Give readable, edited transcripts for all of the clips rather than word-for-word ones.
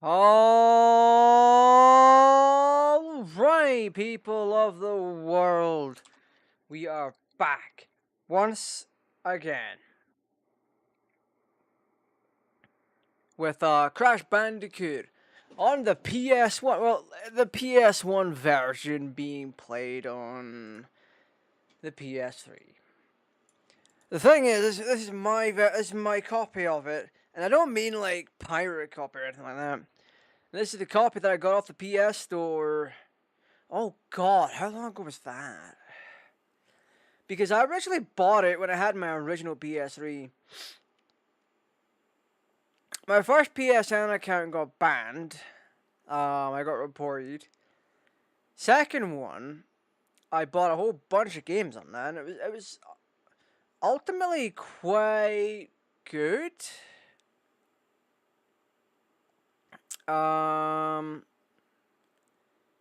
All right, people of the world, we are back once again with Crash Bandicoot on the PS1. Well, the PS1 version being played on the PS3. The thing is, this is my copy of it, and I don't mean like pirate copy or anything like that. This is the copy that I got off the PS Store. Oh god, how long ago was that? Because I originally bought it when I had my original PS3. My first PSN account got banned. I got reported. Second one, I bought a whole bunch of games on that, and it was ultimately quite good.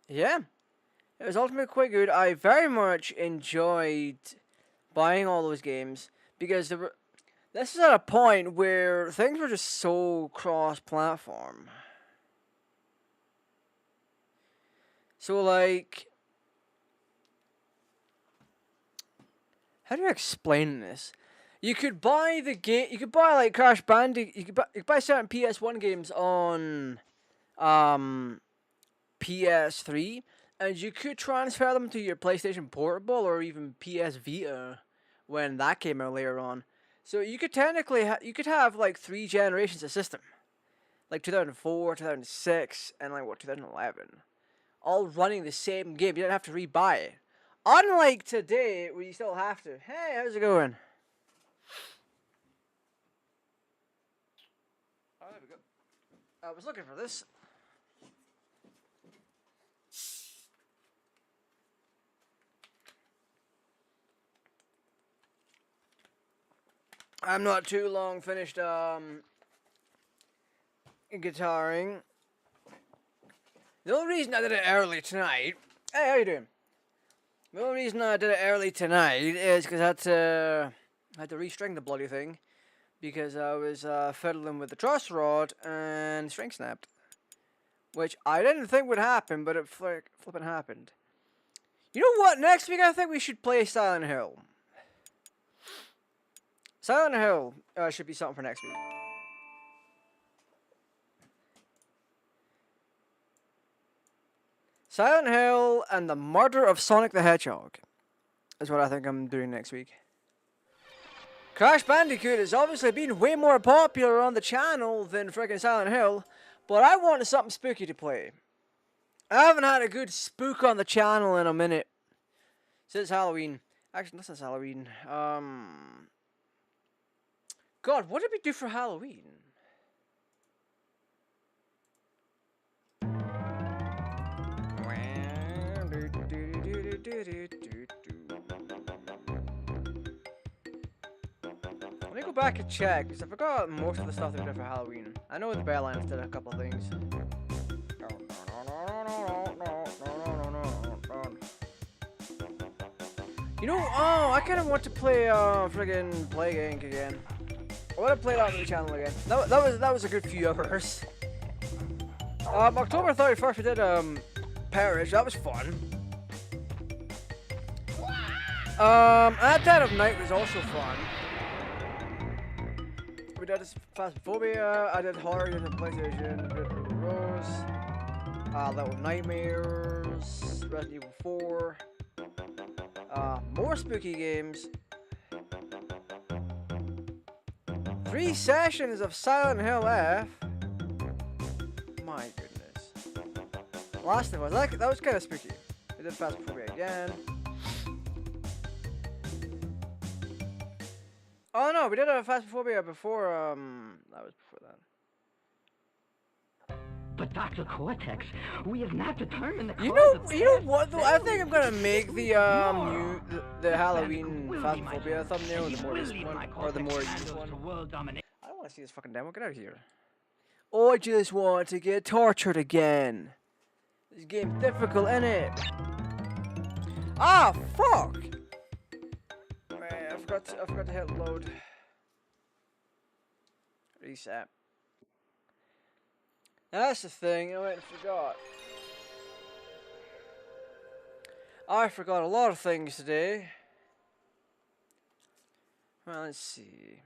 Yeah. It was ultimately quite good. I very much enjoyed buying all those games because this is at a point where things were just so cross-platform. So like, how do you explain this? You could buy the game. You could buy like Crash Bandicoot. You could buy certain PS1 games on, PS3, and you could transfer them to your PlayStation Portable or even PS Vita when that came out later on. So you could technically you could have like 3 generations of system, like 2004, 2006, and like 2011, all running the same game. You don't have to rebuy it. Unlike today, where you still have to. Hey, how's it going? Oh, there we go. I was looking for this. I'm not too long finished guitaring. The only reason I did it early tonight. Hey, how you doing? The only reason I did it early tonight is because I had to restring the bloody thing because I was fiddling with the truss rod and the string snapped, which I didn't think would happen, but it flipping happened. You know what? Next week I think we should play Silent Hill. Silent Hill should be something for next week. Silent Hill and the Murder of Sonic the Hedgehog is what I think I'm doing next week. Crash Bandicoot has obviously been way more popular on the channel than friggin' Silent Hill, but I wanted something spooky to play. I haven't had a good spook on the channel in a minute. Since Halloween. Actually, not since Halloween. God, what did we do for Halloween? Let me go back and check, because I forgot most of the stuff that we did for Halloween. I know the Badlands did a couple of things. You know, oh, I kind of want to play friggin' Plague Inc. again. I want to play that on the channel again. That was a good few hours. October 31st we did Parish. That was fun. At Dead of Night was also fun. We did Phasmophobia. I did Horror in the PlayStation. We did Rose. Little Nightmares. Resident Evil 4. More spooky games. 3 sessions of Silent Hill F. My goodness. Last one was that was kind of spooky. We did Phasmophobia again. Oh no, we did a Phasmophobia before. That was before that. But Dr. Cortex, we have not determined the cause You know what though? I think I'm gonna make the Halloween Phasmophobia thumbnail the more recent one or the more used one. I don't want to see this fucking demo. Get out of here. I just want to get tortured again. This game's difficult, innit? Ah, fuck! Man, I forgot to hit load. Reset. That's the thing, I went and forgot. I forgot a lot of things today. Well, let's see.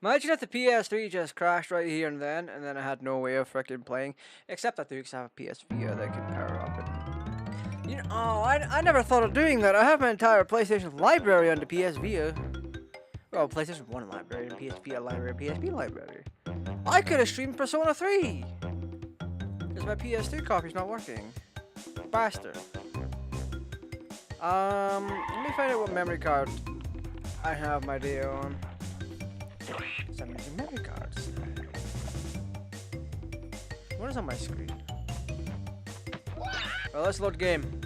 Imagine if the PS3 just crashed right here and then I had no way of freaking playing. Except I do have a PS Vita that can power up and... You know, oh, I never thought of doing that. I have my entire PlayStation library on the PS Vita. Well, PlayStation 1 library and PS Vita library and PSP library. I could have streamed Persona 3! Because my PS3 copy's not working. Bastard. Let me find out what memory card I have my data on. I'm using memory cards. What is on my screen? Well, let's load game.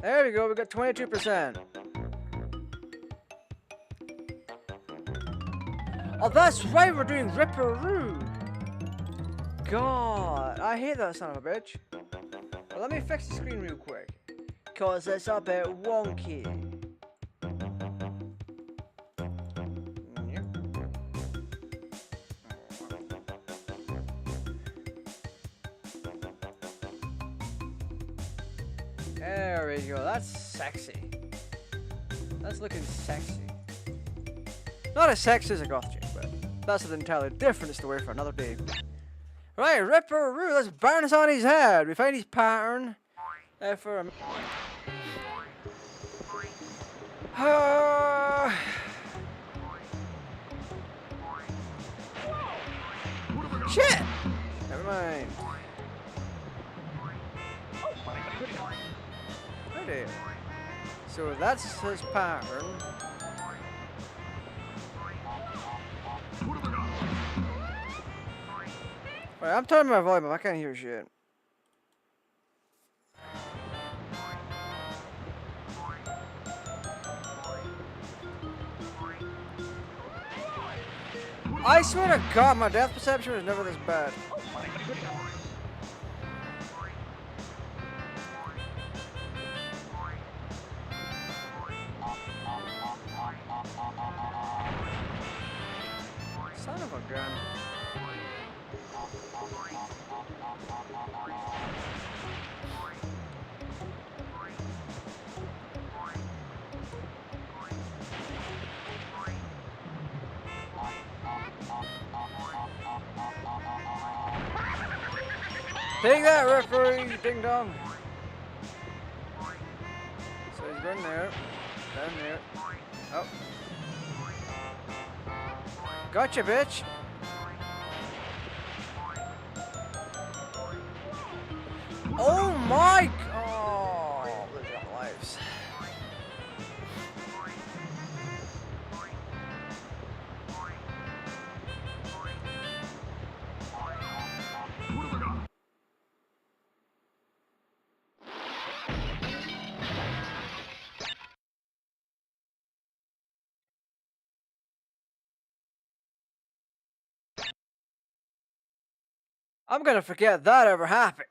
There we go, we got 22%. Oh, that's right, we're doing Ripperoo. God, I hate that son of a bitch. Well, let me fix the screen real quick. Cause it's a bit wonky. There we go, that's sexy. That's looking sexy. Not as sexy as a goth chick, but that's an entirely different story for another day. Right, Ripperoo, let's burn this on his head. We find his pattern. For a... Shit! Never mind. Oh dear. So that's his pattern. Right, I'm turning my volume up. I can't hear shit. I swear to God, my depth perception was never this bad. Son of a gun. Take that, referee, ding dong. So he's going there, down there. Oh. Gotcha, bitch. Oh my! Oh, look at lives. I'm gonna forget that ever happened.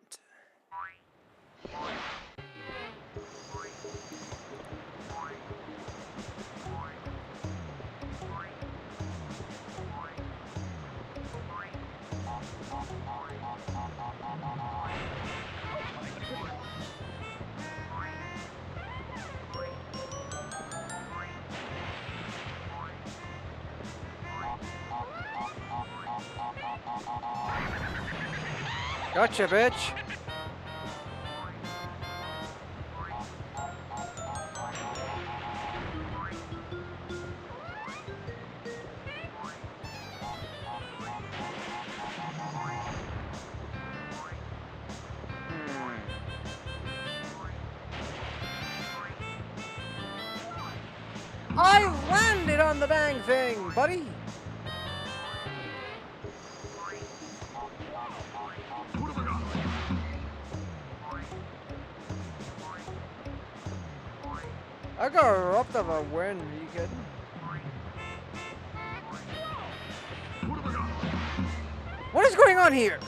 Gotcha, bitch. I landed on the dang thing, buddy. I got robbed of a win, are you kidding? What is going on here?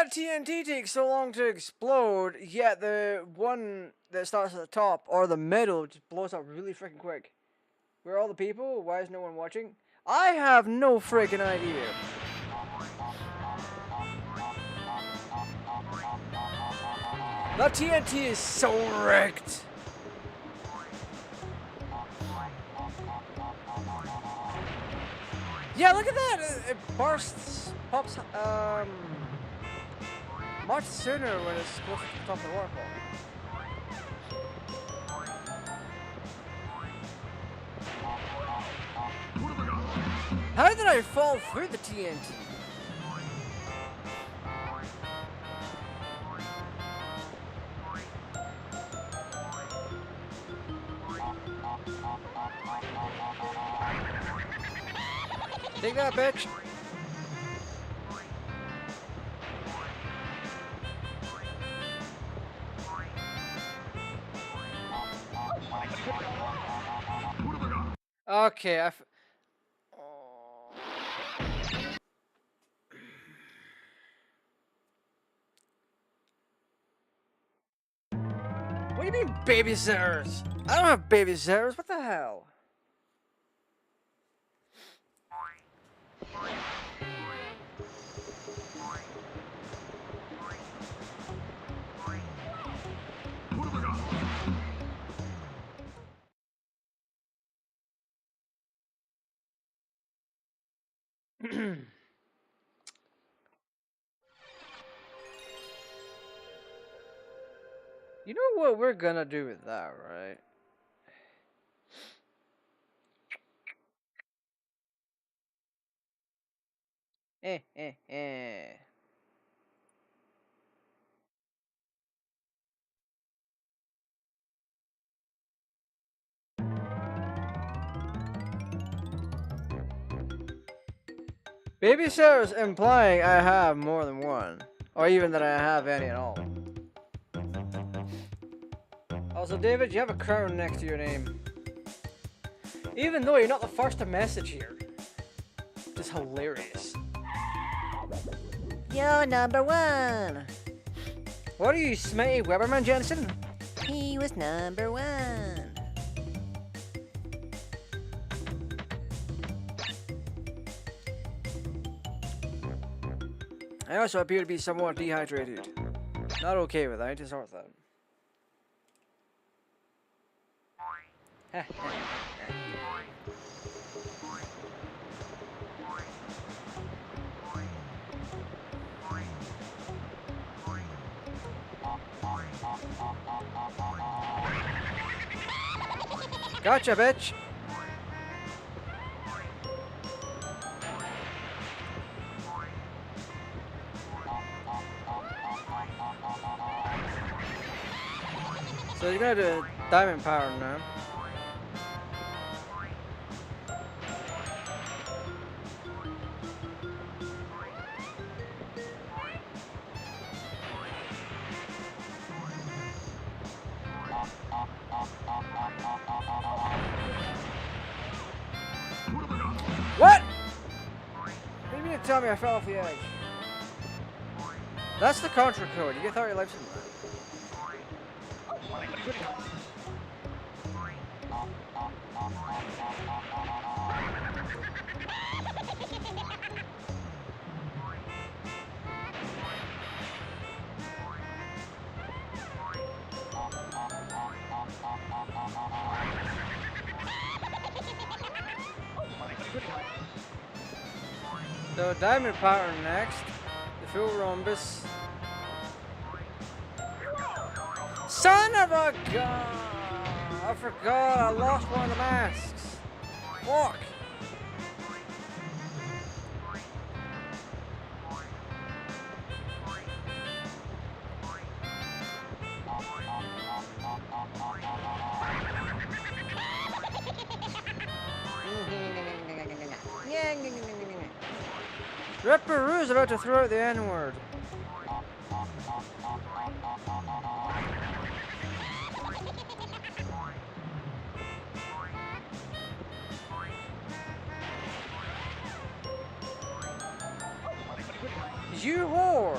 that TNT takes so long to explode, yet the one that starts at the top or the middle just blows up really freaking quick. Where are all the people? Why is no one watching? I have no freaking idea. That TNT is so rigged. Yeah, look at that. It bursts, pops, much sooner when it's close to the top of the waterfall. How did I fall through the TNT? Take that, bitch. Okay, What do you mean babysitters? I don't have babysitters. What the hell? You know what we're gonna do with that, right? Eh. Babysitters implying I have more than one. Or even that I have any at all. Also, David, you have a crown next to your name. Even though you're not the first to message here. Just hilarious. You're number one. What are you, Smitty Weberman Jensen? He was number one. I also appear to be somewhat dehydrated. Not okay with that, I need to sort that. Gotcha, bitch! So you're gonna do diamond power now. What? What do you mean to tell me I fell off the edge? That's the contra code. You get 30 lives from that. So diamond pattern next, the full rhombus. Son of a gun! I forgot I lost one of the masks. Fuck! Ripperoo's about to throw out the N-word. You whore!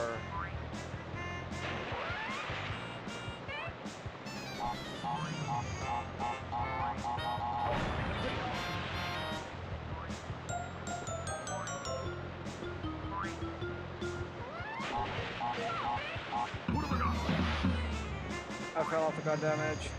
I fell off the goddamn edge.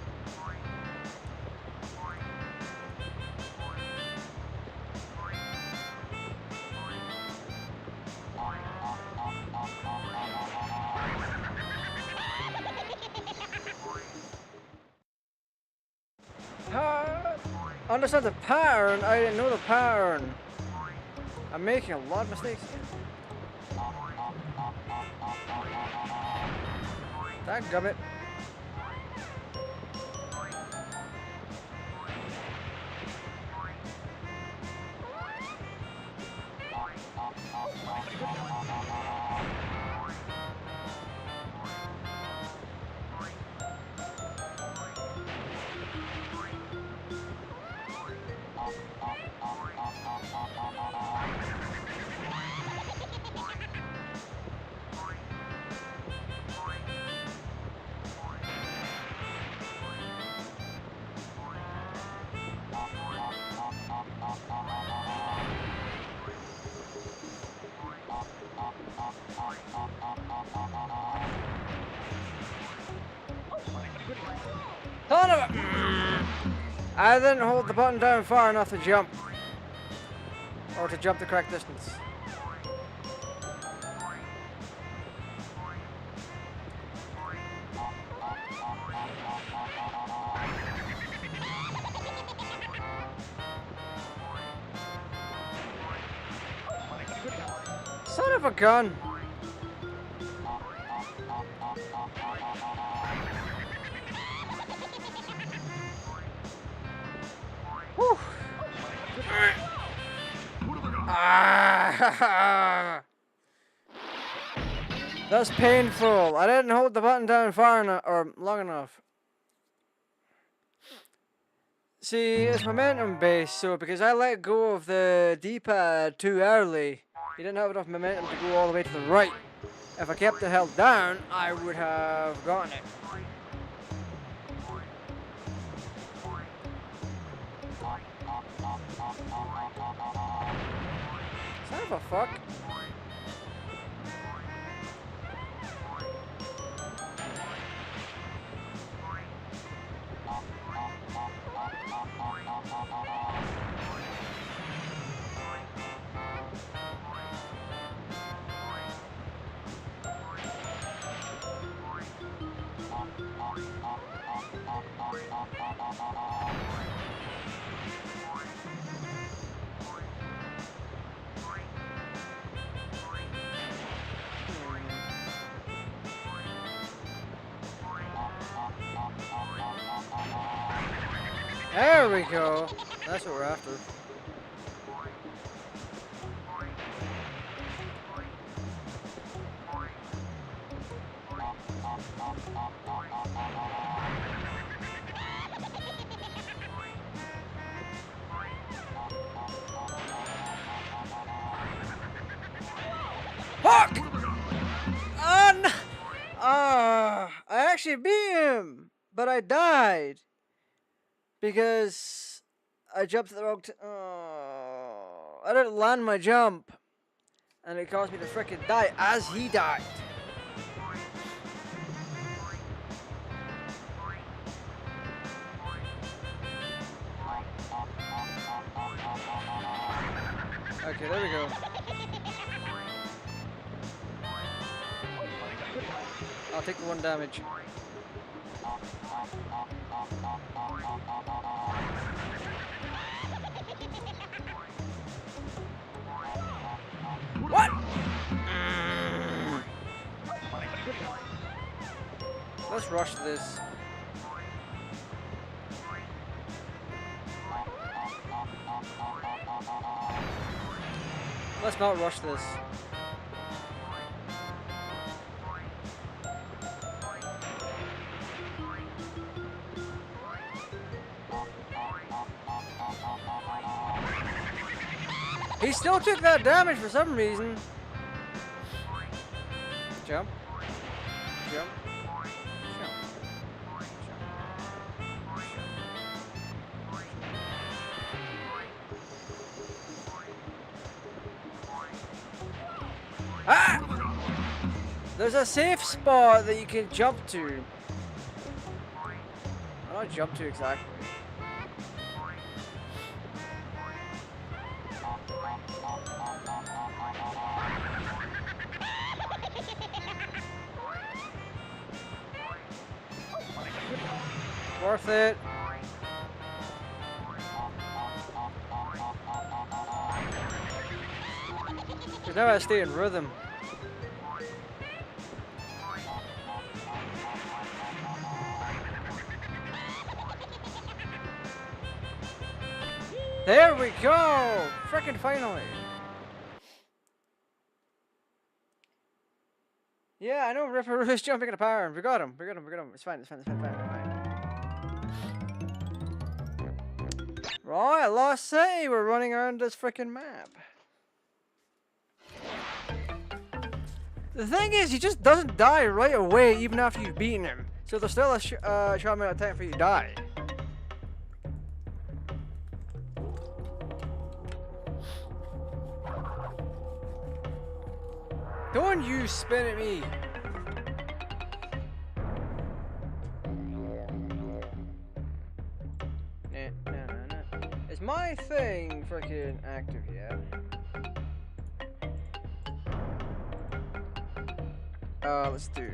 Understand the pattern? I didn't know the pattern. I'm making a lot of mistakes here. Dadgummit. Son of a... I didn't hold the button down far enough to jump. Or to jump the correct distance. Son of a gun. Whew. Ah. That's painful. I didn't hold the button down far enough or long enough. See, it's momentum based, so because I let go of the D-pad too early, you didn't have enough momentum to go all the way to the right. If I kept it held down, I would have gotten it. Son of a fuck. There we go. That's what we're after. Fuck! Oh, no. I actually beat him, but I died. Because I jumped at the wrong oh, I didn't land my jump. And it caused me to frickin' die as he died. Okay, there we go. I'll take the 1 damage. What? Let's rush this. Let's not rush this. He still took that damage for some reason. Jump. Jump. Jump. Ah! There's a safe spot that you can jump to. do I jump to exactly? Worth it. Because now I stay in rhythm. There we go! Frickin' finally! Yeah, I know Ripper is jumping in a power. We got him. We got him. We got him. It's fine. It's fine. It's fine. It's fine. Right, Lost City. We're running around this frickin' map. The thing is, he just doesn't die right away, even after you've beaten him. So there's still a short amount of time for you to die. Don't you spin at me. Is my thing freaking active yet? Let's do.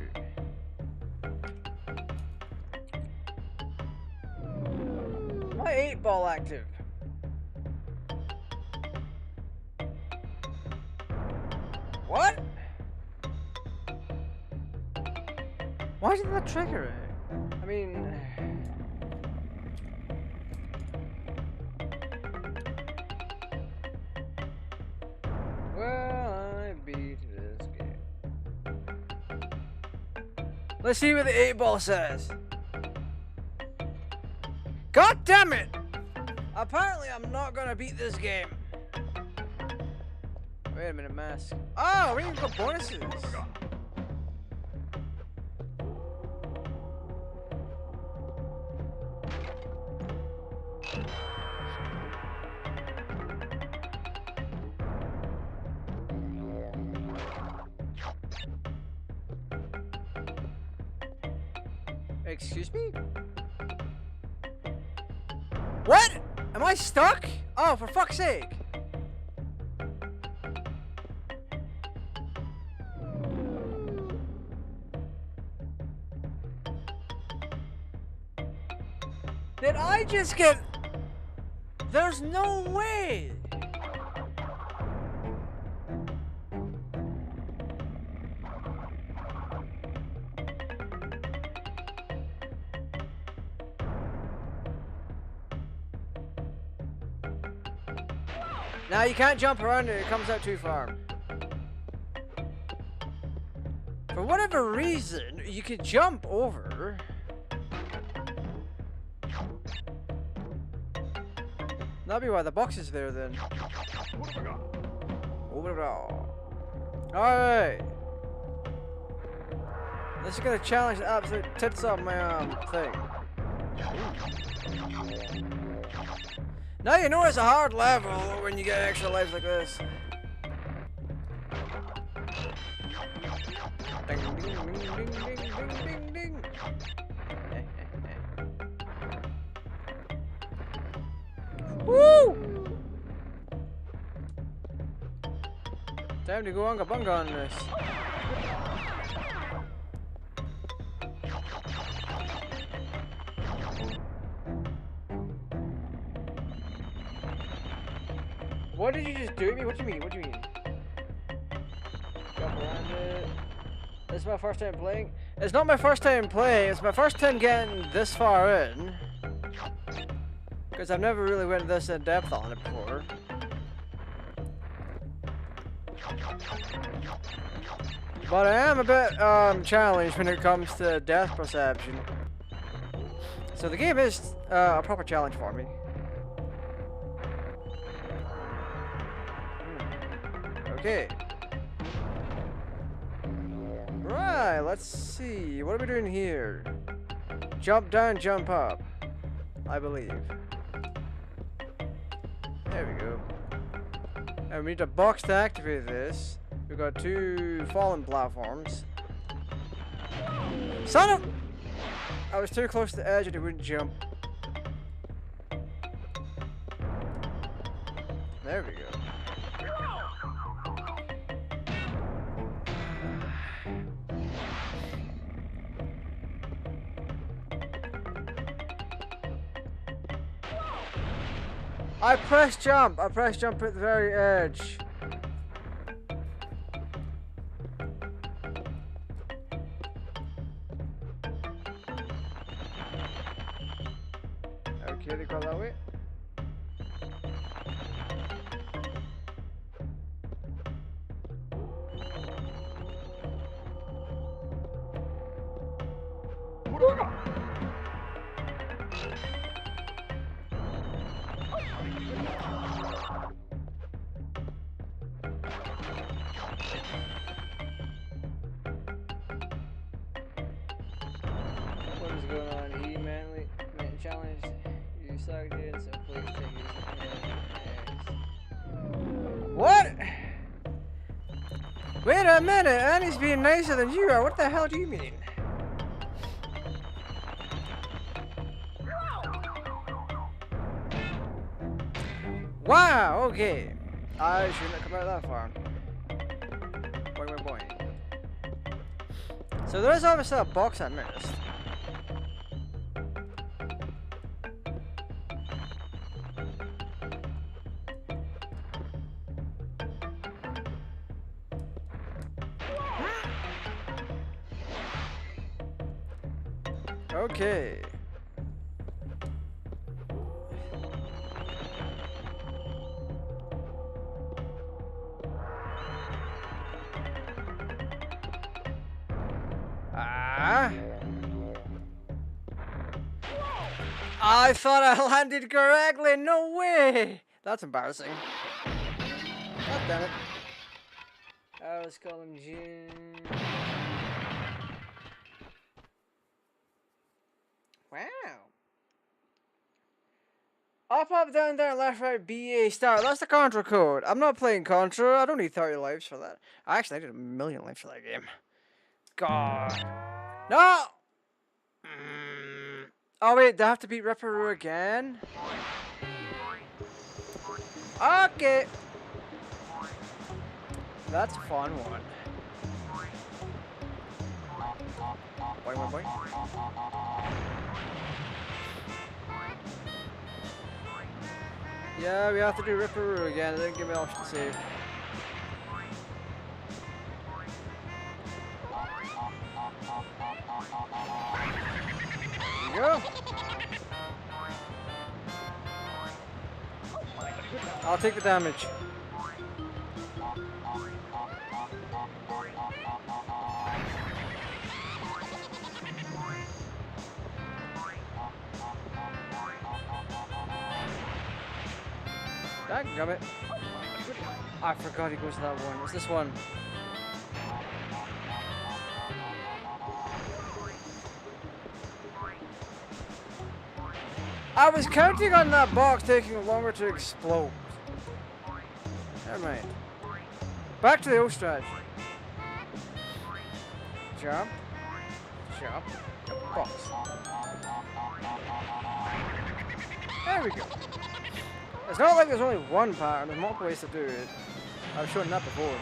My 8-ball active. What? Why did that trigger it? I mean... Well, I beat this game. Let's see what the 8-ball says. God damn it! Apparently I'm not gonna beat this game. Wait a minute, mask. Oh, we even got bonuses. Excuse me? What? Am I stuck? Oh, for fuck's sake. Did I just get... There's no way. Now you can't jump around it, it comes out too far. For whatever reason, you can jump over. That'd be why the box is there then. Alright. This is gonna challenge the absolute tits off my thing. Now you know it's a hard level when you get extra lives like this. Ding, ding, ding, ding, ding, ding, ding. Woo! Time to go unga bunga on this. What did you just do to me? What do you mean? What do you mean? Jump around it. This is my first time playing. It's not my first time playing. It's my first time getting this far in. Because I've never really went this in depth on it before. But I am a bit challenged when it comes to death perception. So the game is a proper challenge for me. Okay. Right, let's see. What are we doing here? Jump down, jump up. I believe. There we go. And we need a box to activate this. We've got 2 fallen platforms. Son of... I was too close to the edge and it wouldn't jump. There we go. I pressed jump. I pressed jump at the very edge. Okay, they go that way. What is going on? Manly challenge. You sucked in, so please take it. What? Wait a minute, Annie's being nicer than you are. What the hell do you mean? Wow, okay. I shouldn't have come out that far. Boing, boing, boing. So there is obviously a box I missed. Okay. I thought I landed correctly. No way. That's embarrassing. God damn it. I was calling June. Wow. Up, up, down, down, left, right, BA, start. That's the Contra code. I'm not playing Contra. I don't need 30 lives for that. Actually, I did 1,000,000 lives for that game. God. No! Oh, wait. Do I have to beat Ripperoo again? Okay. That's a fun one. Boing, boing, boing. Yeah, we have to do Ripperoo again. It didn't give me an option to save. There you go. I'll take the damage. Dadgummit. I forgot he goes to that one. What's this one? I was counting on that box taking longer to explode. Never mind. Back to the old strategy. Jump. Jump. Box. There we go. It's not like there's only one pattern, there's multiple ways to do it. I've shown that before.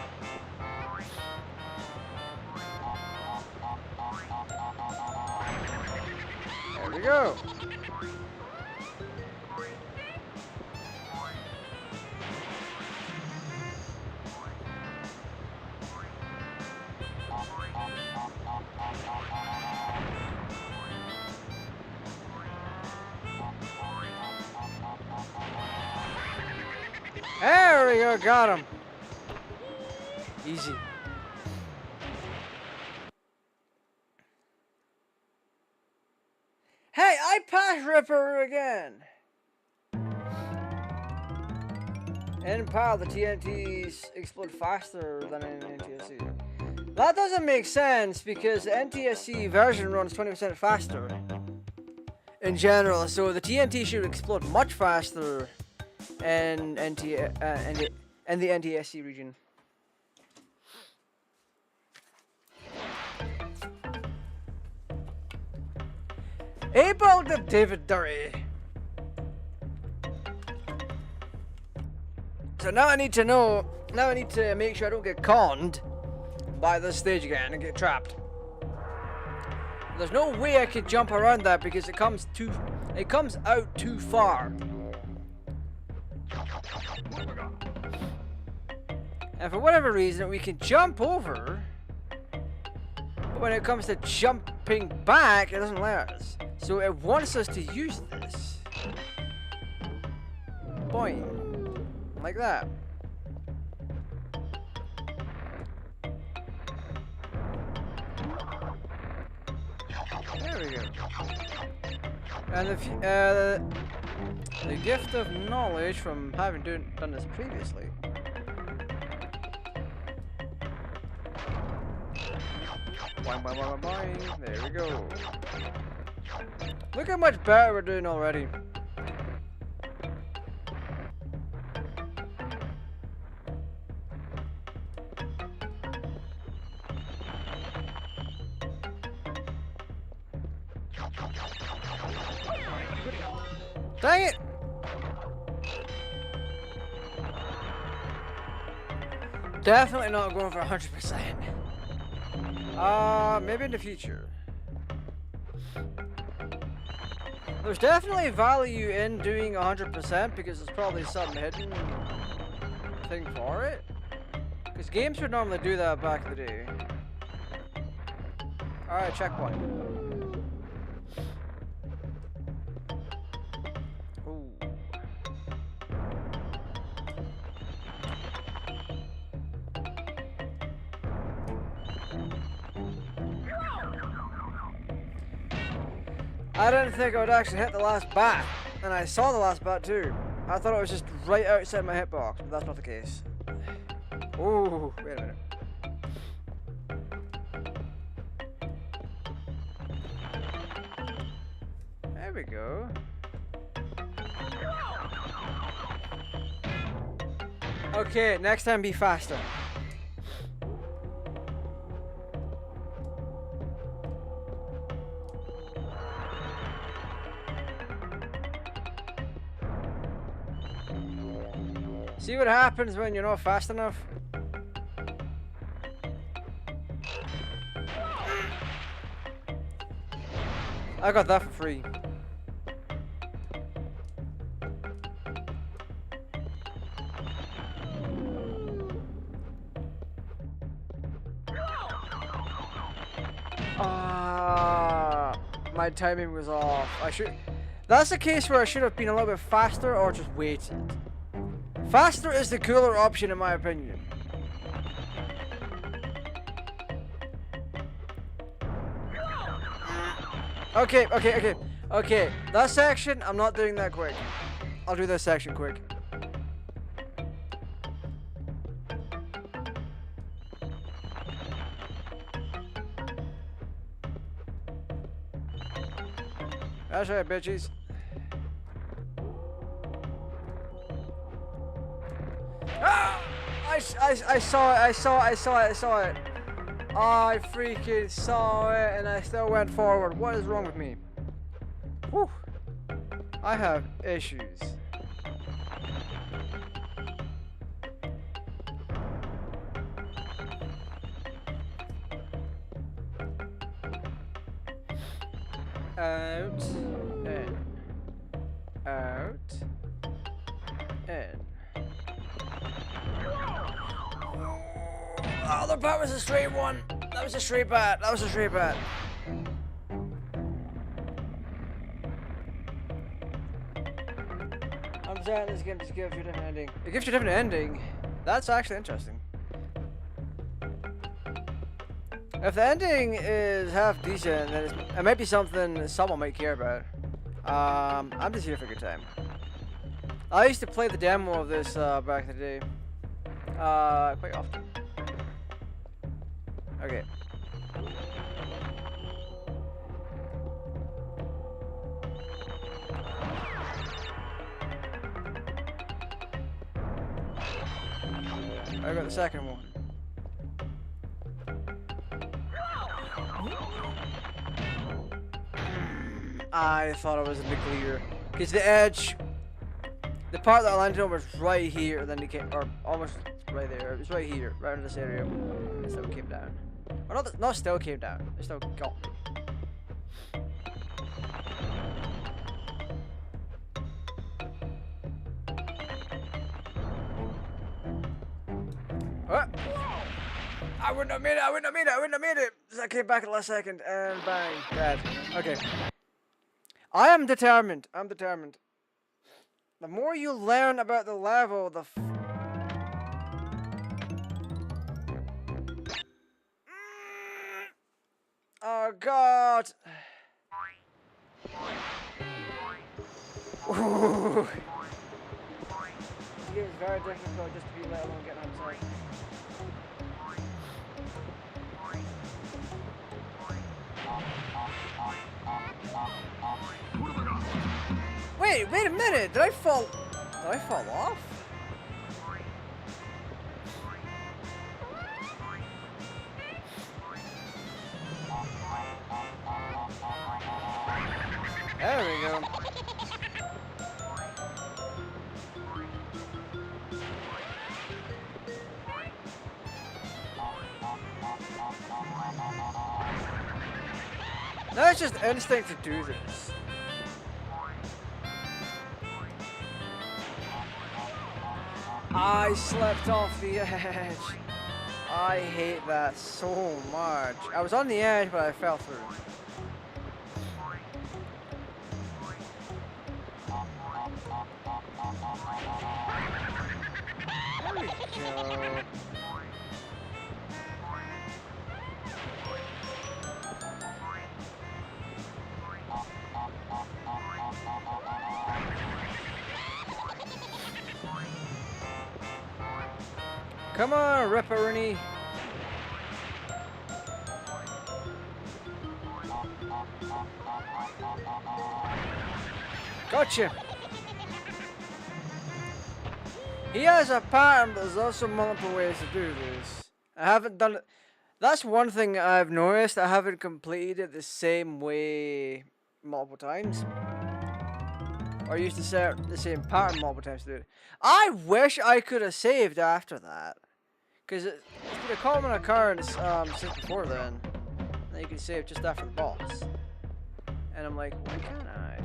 There we go. There we go, got him. Easy. Hey, I passed Ripper again. In PAL, the TNTs explode faster than in NTSC. That doesn't make sense because the NTSC version runs 20% faster in general, so the TNT should explode much faster and the NTSC region. Able to David Durry. So now I need to know. Now I need to make sure I don't get conned by this stage again and get trapped. There's no way I could jump around that because it comes out too far. And for whatever reason, we can jump over, but when it comes to jumping back, it doesn't let us. So it wants us to use this. Boing. Like that. There we go. And the gift of knowledge from having done this previously. Boing, boing, boing, boing. There we go. Look how much better we're doing already. Dang it! Definitely not going for 100%. Maybe in the future. There's definitely value in doing 100% because there's probably some hidden thing for it. Because games would normally do that back in the day. Alright, checkpoint. Ooh. I didn't think I would actually hit the last bat, and I saw the last bat too. I thought it was just right outside my hitbox, but that's not the case. Ooh, wait a minute. There we go. Okay, next time be faster. See what happens when you're not fast enough? I got that for free. My timing was off. That's the case where I should have been a little bit faster or just waited. Faster is the cooler option in my opinion. Okay. That section, I'm not doing that quick. I'll do this section quick. That's right, bitches. Ah! I saw it. I freaking saw it and I still went forward. What is wrong with me? Whew. I have issues. Out, in, out, in. Oh, the bat was a straight one. That was a straight bat. I'm sad this game just gives you a different ending. It gives you a different ending? That's actually interesting. If the ending is half decent, then it might be something someone might care about. I'm just here for a good time. I used to play the demo of this back in the day. Quite often. Okay. I got the second one. I thought I was in the clear. Because the edge, the part that I landed on was right here, and then he came, or almost right there. It was right here, right in this area. And it still came down. Or not still came down. It still got me. What? I wouldn't have made it, I wouldn't have made it, I wouldn't have made it! I came back at the last second, and bang, dead. Okay. I am determined, I'm determined. The more you learn about the level, the oh god! Ooh. It is very difficult just to be let alone getting outside. Wait a minute! Did I fall off? There we go. Now it's just instinct to do this. I slipped off the edge. I hate that so much. I was on the edge, but I fell through. There we go. Come on, Ripperini. Gotcha. He has a pattern, but there's also multiple ways to do this. I haven't done it. That's one thing I've noticed. I haven't completed it the same way multiple times. Or used to set the same pattern multiple times to do it. I wish I could have saved after that. Because it's been a common occurrence since before then. And you can save just after the boss. And I'm like, why can't I?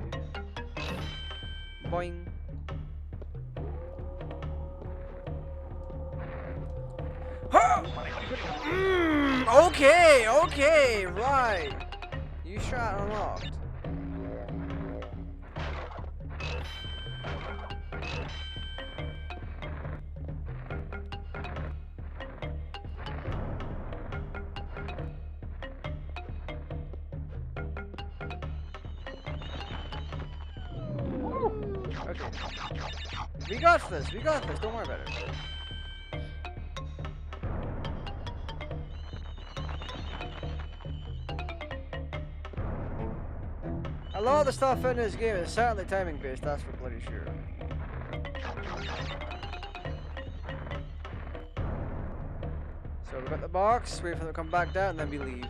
Boing. Okay, right. You shot unlocked. Okay. We got this, don't worry about it. A lot of the stuff in this game is certainly timing based, that's for bloody sure. So we got the box, wait for them to come back down, and then we leave.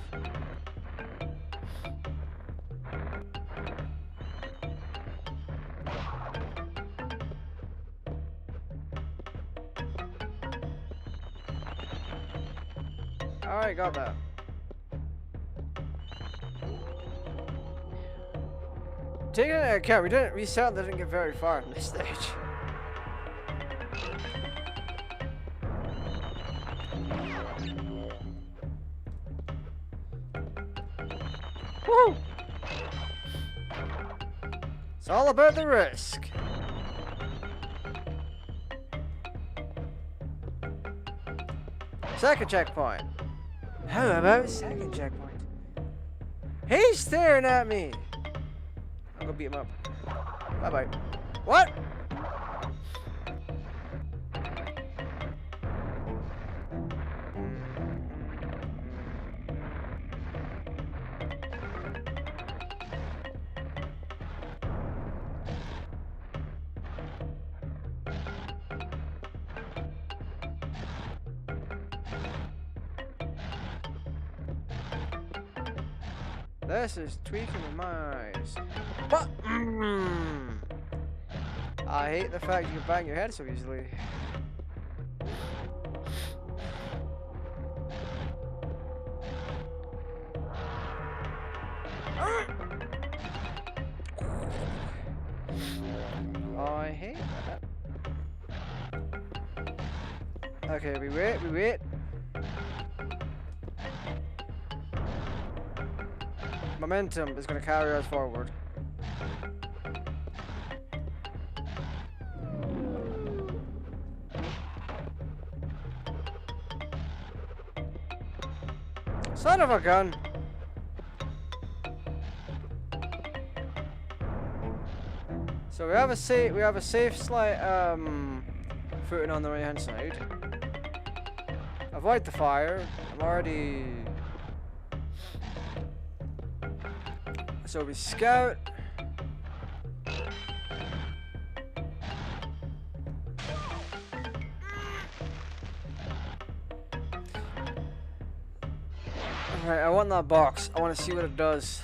Alright, got that. Taking into account, we certainly didn't get very far in this stage. Woo! It's all about the risk. Second checkpoint. How about second checkpoint? He's staring at me. I'll go beat him up. Bye-bye. What? This is tweaking my eyes. But I hate the fact you can bang your head so easily. I hate that. Okay, we wait. Momentum is going to carry us forward. Son of a gun. So we have a safe slight footing on the right hand side. Avoid the fire. I'm already. So we scout. Alright, I want that box. I want to see what it does.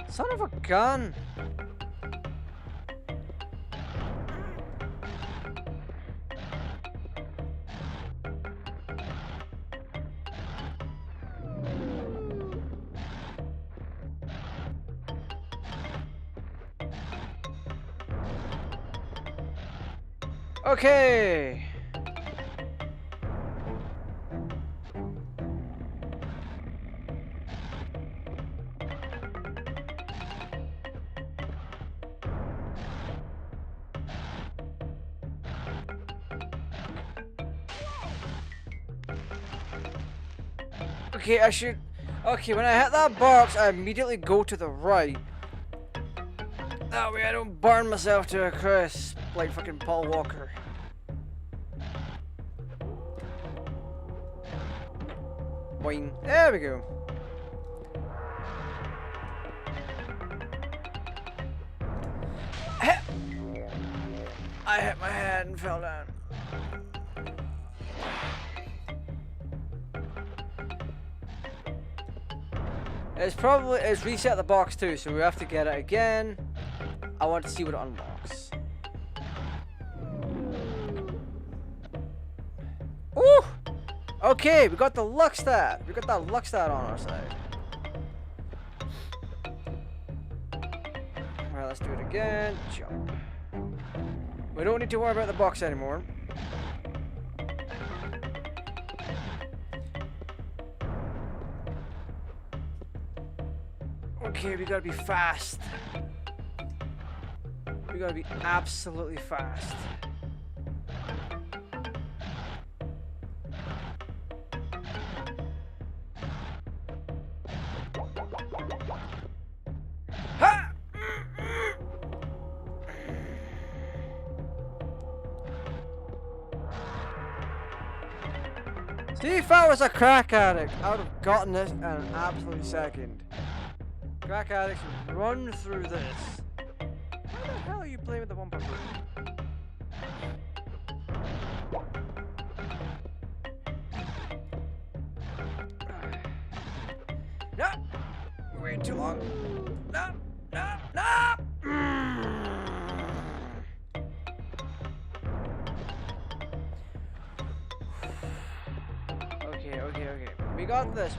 Son of a gun! Okay. Okay, I should. Okay, when I hit that box, I immediately go to the right. That way I don't burn myself to a crisp like fucking Paul Walker. Boing. There we go. I hit my head and fell down. It's reset the box too, so we have to get it again. I want to see what it unlocks. Ooh! Okay, we got the luck stat. We got that luck stat on our side. Alright, let's do it again. Jump. We don't need to worry about the box anymore. Okay, we gotta be fast. We gotta be absolutely fast. Ha! See, if I was a crack addict, I would have gotten this in an absolute second. Crack addicts run through this. How the hell are you playing with the 1.2? No! We're waiting too long. No! No! No! Okay. We got this.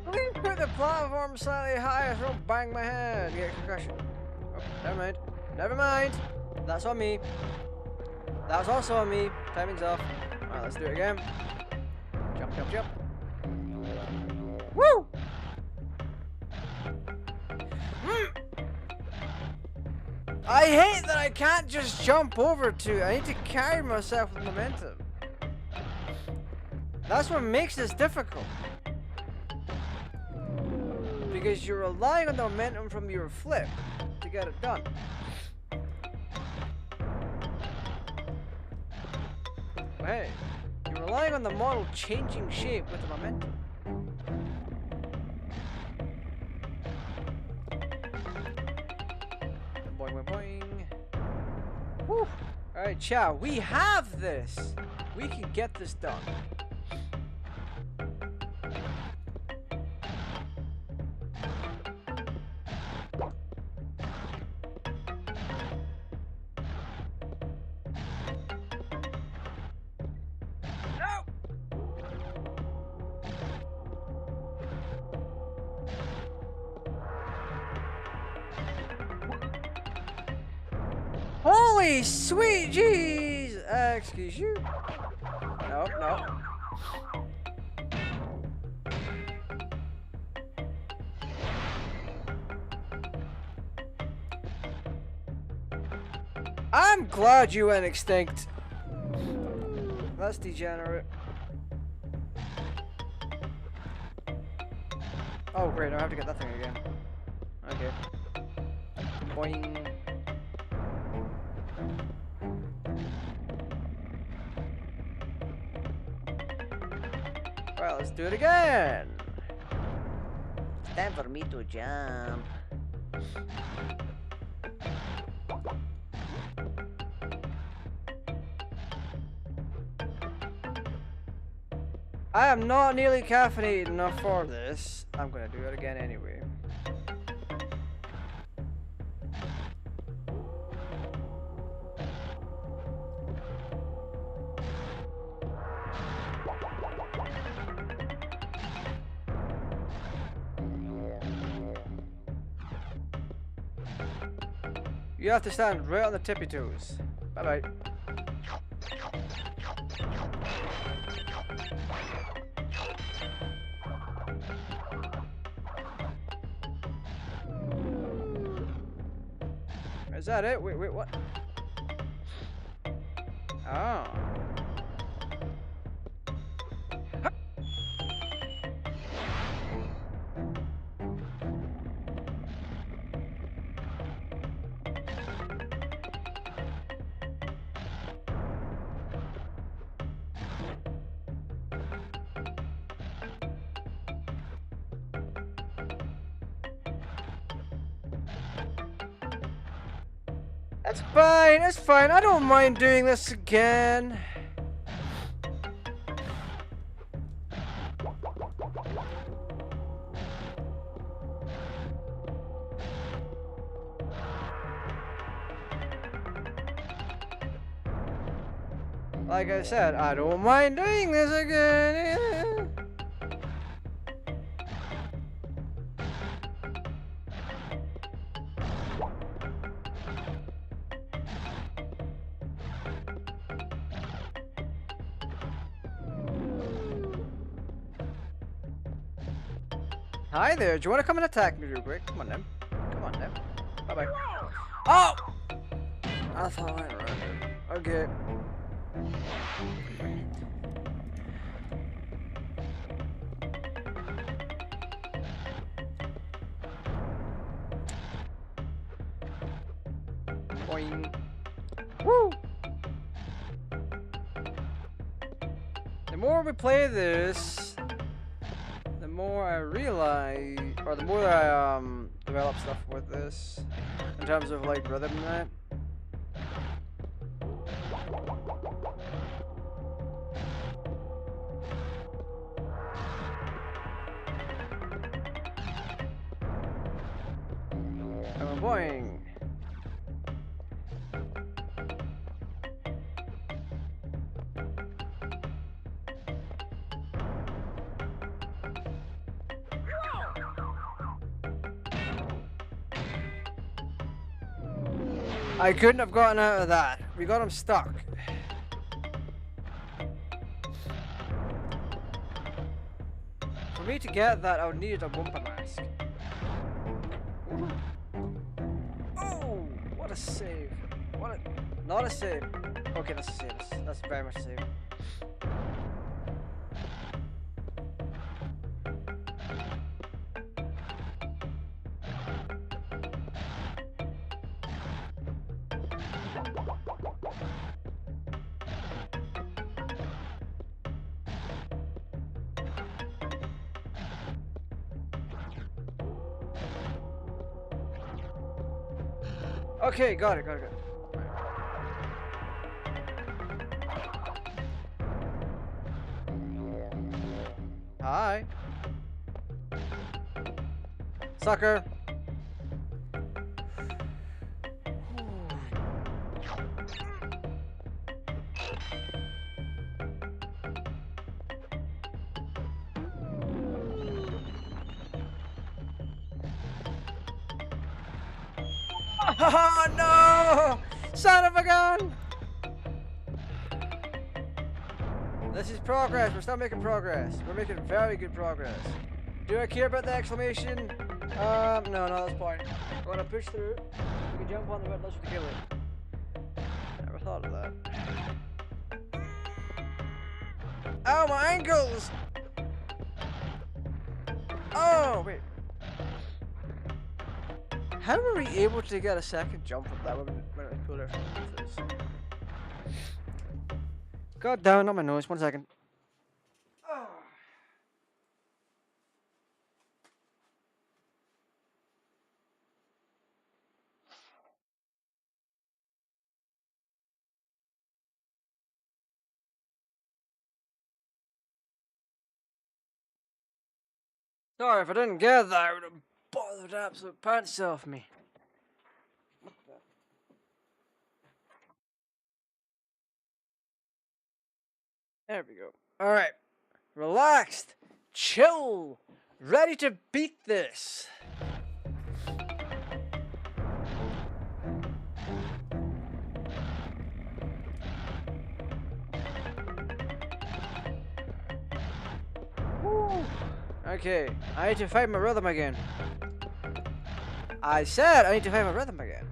Please put the platform slightly higher so I don't bang my head and get a concussion. Oh, never mind. That's on me. That's also on me. Timing's off. Alright, let's do it again. Jump. Woo! I hate that I can't just jump over to. I need to carry myself with momentum. That's what makes this difficult. Because you're relying on the momentum from your flip to get it done. Hey, you're relying on the model changing shape with the momentum. Boing, boing, boing. Whew. Alright, Chow, we have this. We can get this done. Holy sweet jeez! Excuse you. No, no. I'm glad you went extinct. That's degenerate. Oh great, I have to get that thing again. Okay. Boing. Alright, let's do it again. It's time for me to jump. I am not nearly caffeinated enough for this. I'm gonna do it again anyway. You have to stand right on the tippy toes. Bye bye. Is that it? Wait, what? Oh. That's fine, it's fine. I don't mind doing this again. Like I said, I don't mind doing this again. Hi there, do you want to come and attack me real quick? Come on then. Come on then. Bye bye. Oh! I thought I went right. Okay. Boing. Woo! The more we play this, the more I realize, or the more I develop stuff with this, in terms of like rhythm and that. Boing. I couldn't have gotten out of that. We got him stuck. For me to get that, I would need a Wumpa mask. Oh, what What a save. What a... Not a save. Okay, that's a save. That's very much a save. Okay, got it. Hi. Sucker. Oh no! Son of a gun! This is progress. We're still making progress. We're making very good progress. Do I care about the exclamation? No, that's fine. We're gonna push through. We can jump on the red list to kill it. Never thought of that. Oh, my ankles! Oh, wait. How were we able to get a second jump from that when we pulled it from this? God damn, not my nose. 1 second. Oh. Sorry if I didn't get that. I would have bothered absolute pants off me. There we go. Alright. Relaxed. Chill. Ready to beat this. Woo. Okay. I need to find my rhythm again. I said I need to find my rhythm again.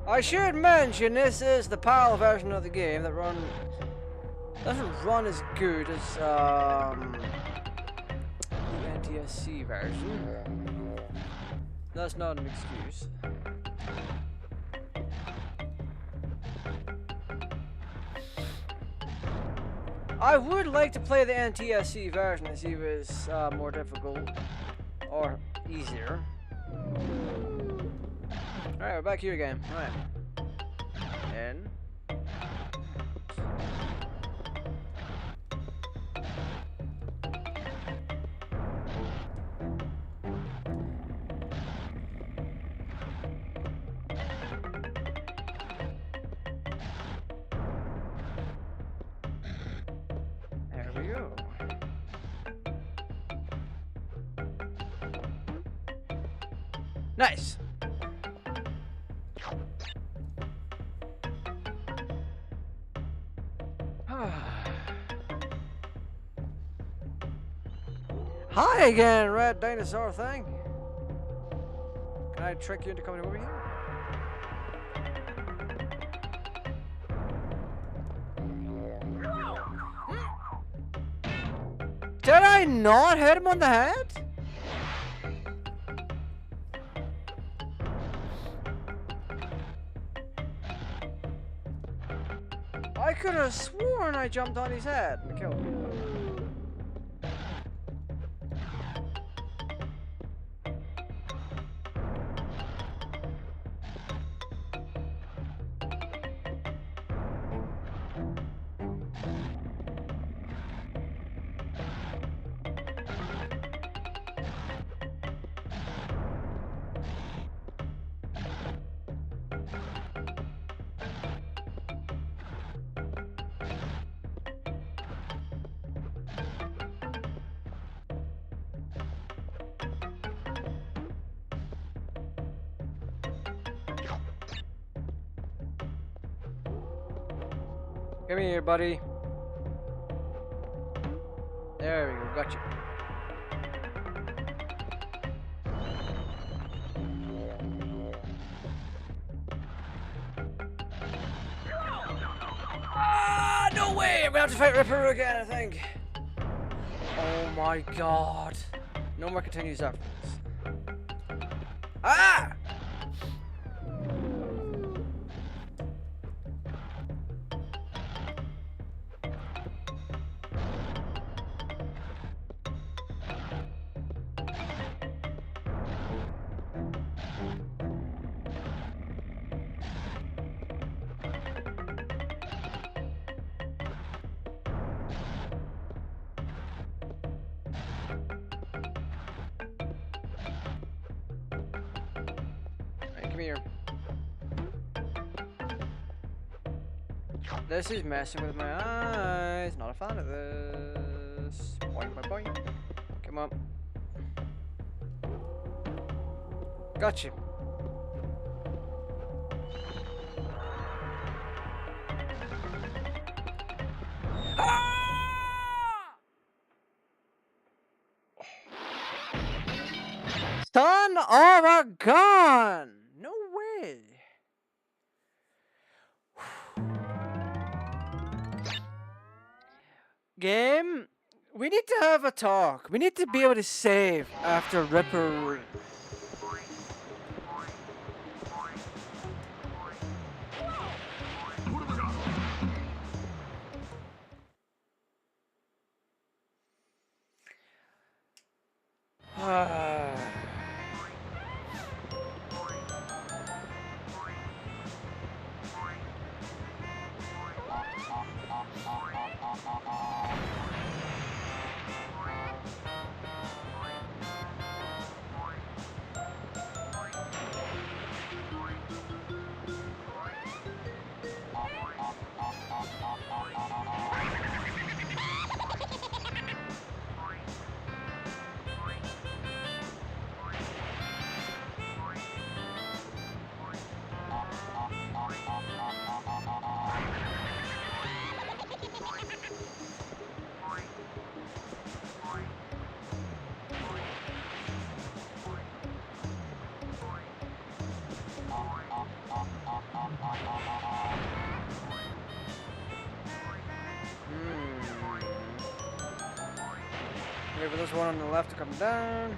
I should mention this is the PAL version of the game that doesn't run as good as the NTSC version. That's not an excuse. I would like to play the NTSC version to see if it's more difficult or easier. Alright, we're back here again. Alright. In. There we go. Nice. Hi again, red dinosaur thing. Can I trick you into coming over here? Did I not hit him on the head? I could have sworn I jumped on his head and killed him. Come here, buddy. There we go, gotcha. Ah, no way! I'm gonna have to fight Ripper again, I think. Oh my god. No more continues after this. Ah! Hey, come here. This is messing with my eyes. Not a fan of this. Boing, boing, boing. Come on. Gotcha. Ah! Son of a gun! No way. Game, we need to have a talk. We need to be able to save after Ripper. Wait for this one on the left to come down.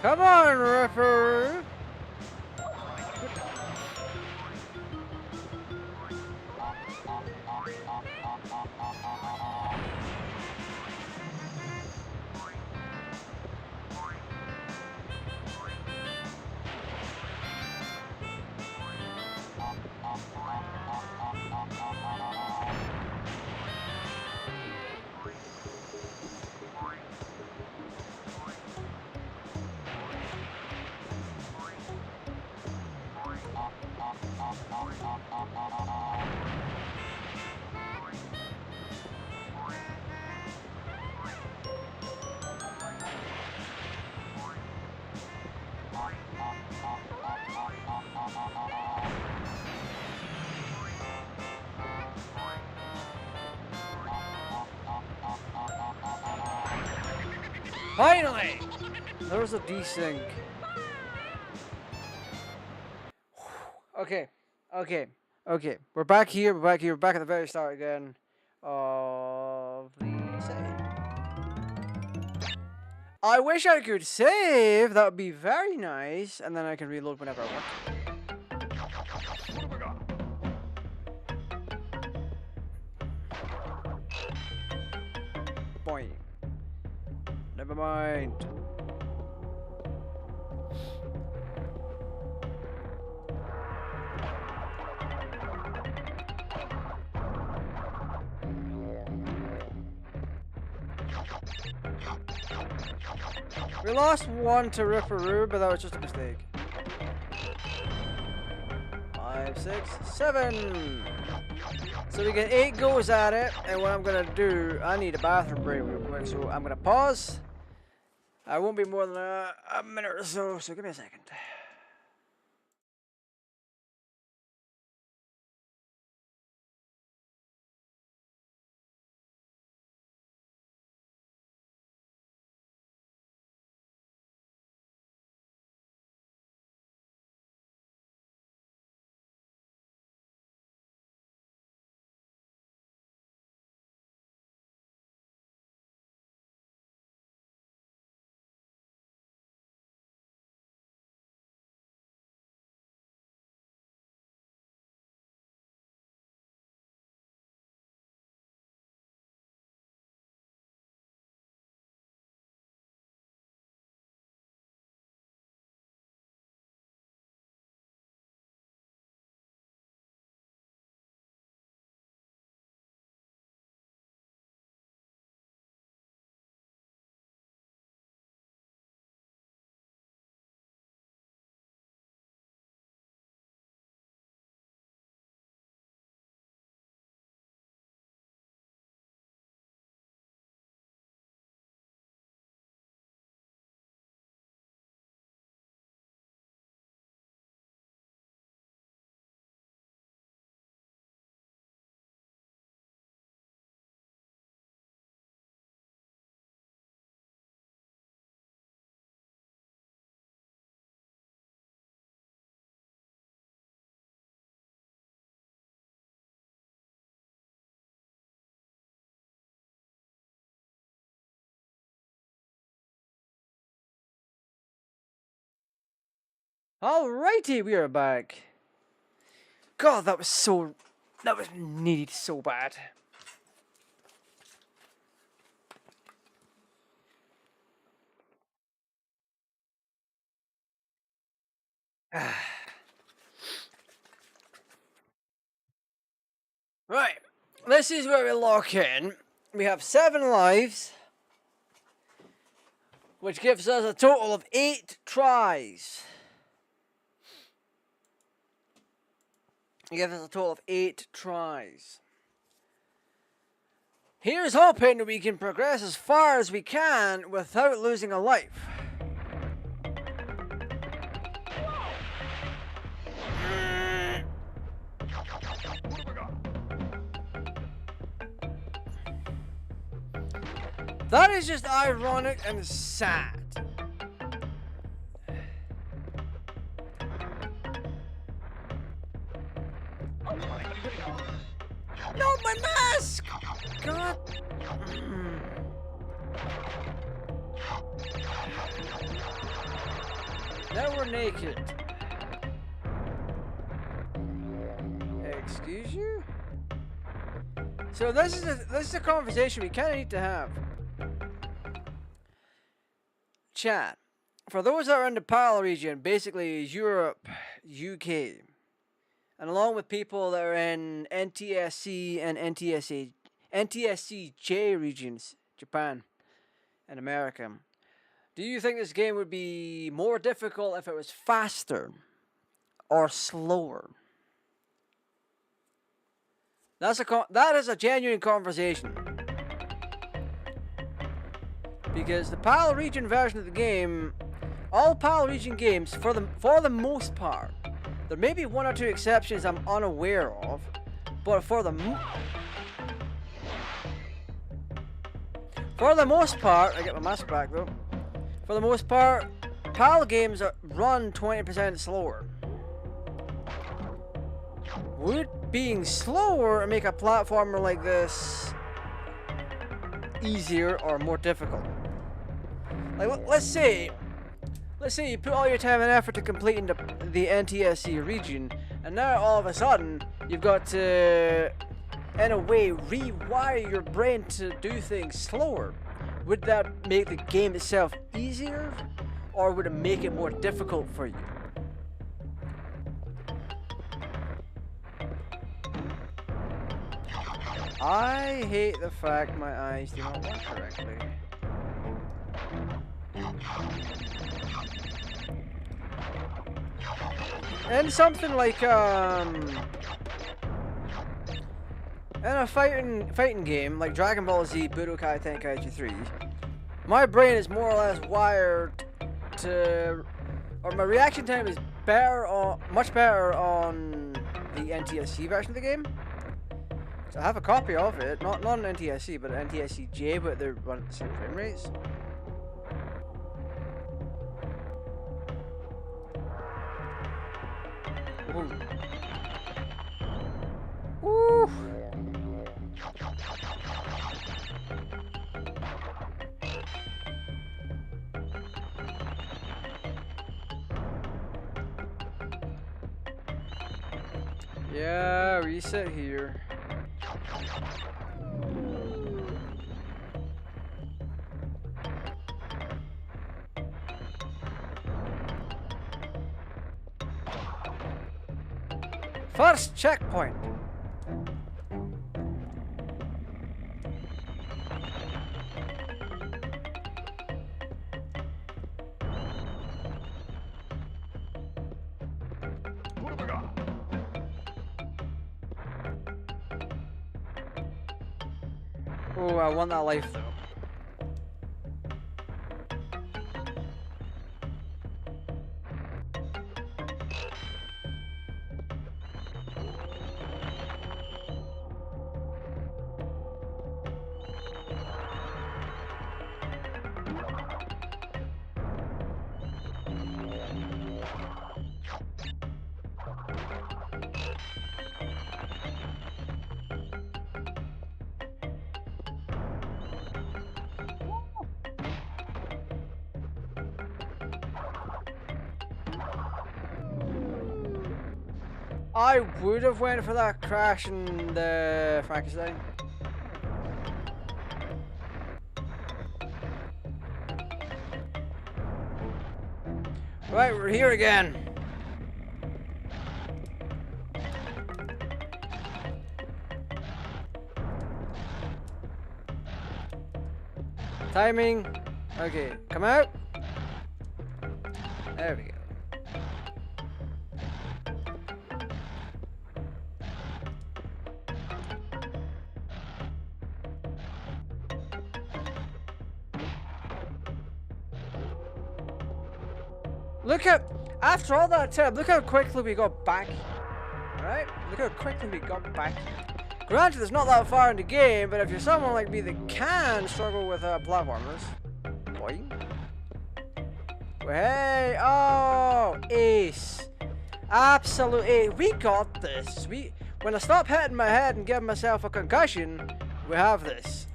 Come on, Ripper! Finally! There was a desync. Okay. We're back here. We're back at the very start again of the save. I wish I could save. That would be very nice. And then I can reload whenever I want. Boing. Never mind. We lost one to Ripperoo, but that was just a mistake. 5, 6, 7. So we get 8 goes at it, and what I'm gonna do, I need a bathroom break real quick, so I'm gonna pause. I won't be more than a minute or so, so give me a second. Alrighty, we are back. God, that was needed so bad. Right, this is where we lock in. We have 7 lives, which gives us a total of 8 tries. It gives us a total of 8 tries. Here's hoping we can progress as far as we can without losing a life. That is just ironic and sad. No, my mask! God. Now we're naked. Excuse you? So this is a conversation we kind of need to have. Chat. For those that are in the PAL region, basically Europe, UK, and along with people that are in NTSC and NTSCJ regions, Japan and America, do you think this game would be more difficult if it was faster or slower? That is a genuine conversation. Because the PAL region version of the game, all PAL region games, for the most part, there may be 1 or 2 exceptions I'm unaware of, but for the most part, I get my mask back though. For the most part, PAL games run 20% slower. Would being slower make a platformer like this easier or more difficult? Like, let's say you put all your time and effort to completing the NTSC region, and now all of a sudden you've got to, in a way, rewire your brain to do things slower. Would that make the game itself easier, or would it make it more difficult for you? I hate the fact my eyes do not work correctly. And something like in a fighting game like Dragon Ball Z Budokai Tenkaichi 3, My brain is more or less wired to, or my reaction time is better on, much better on the NTSC version of the game. So I have a copy of it, not an NTSC, but an NTSC-J, but they're run at the same frame rates. Woo! Yeah, reset here. First checkpoint. Oh, I want that life though. I would have went for that crash in the Frankenstein. Right, we're here again. Timing. Okay, come out. There we go. Look at, after all that time, look how quickly we got back. Alright? Look how quickly we got back. Granted, it's not that far in the game, but if you're someone like me that can struggle with platformers. Boy. Hey, oh, ace. Absolute ace. We got this. When I stop hitting my head and giving myself a concussion, we have this.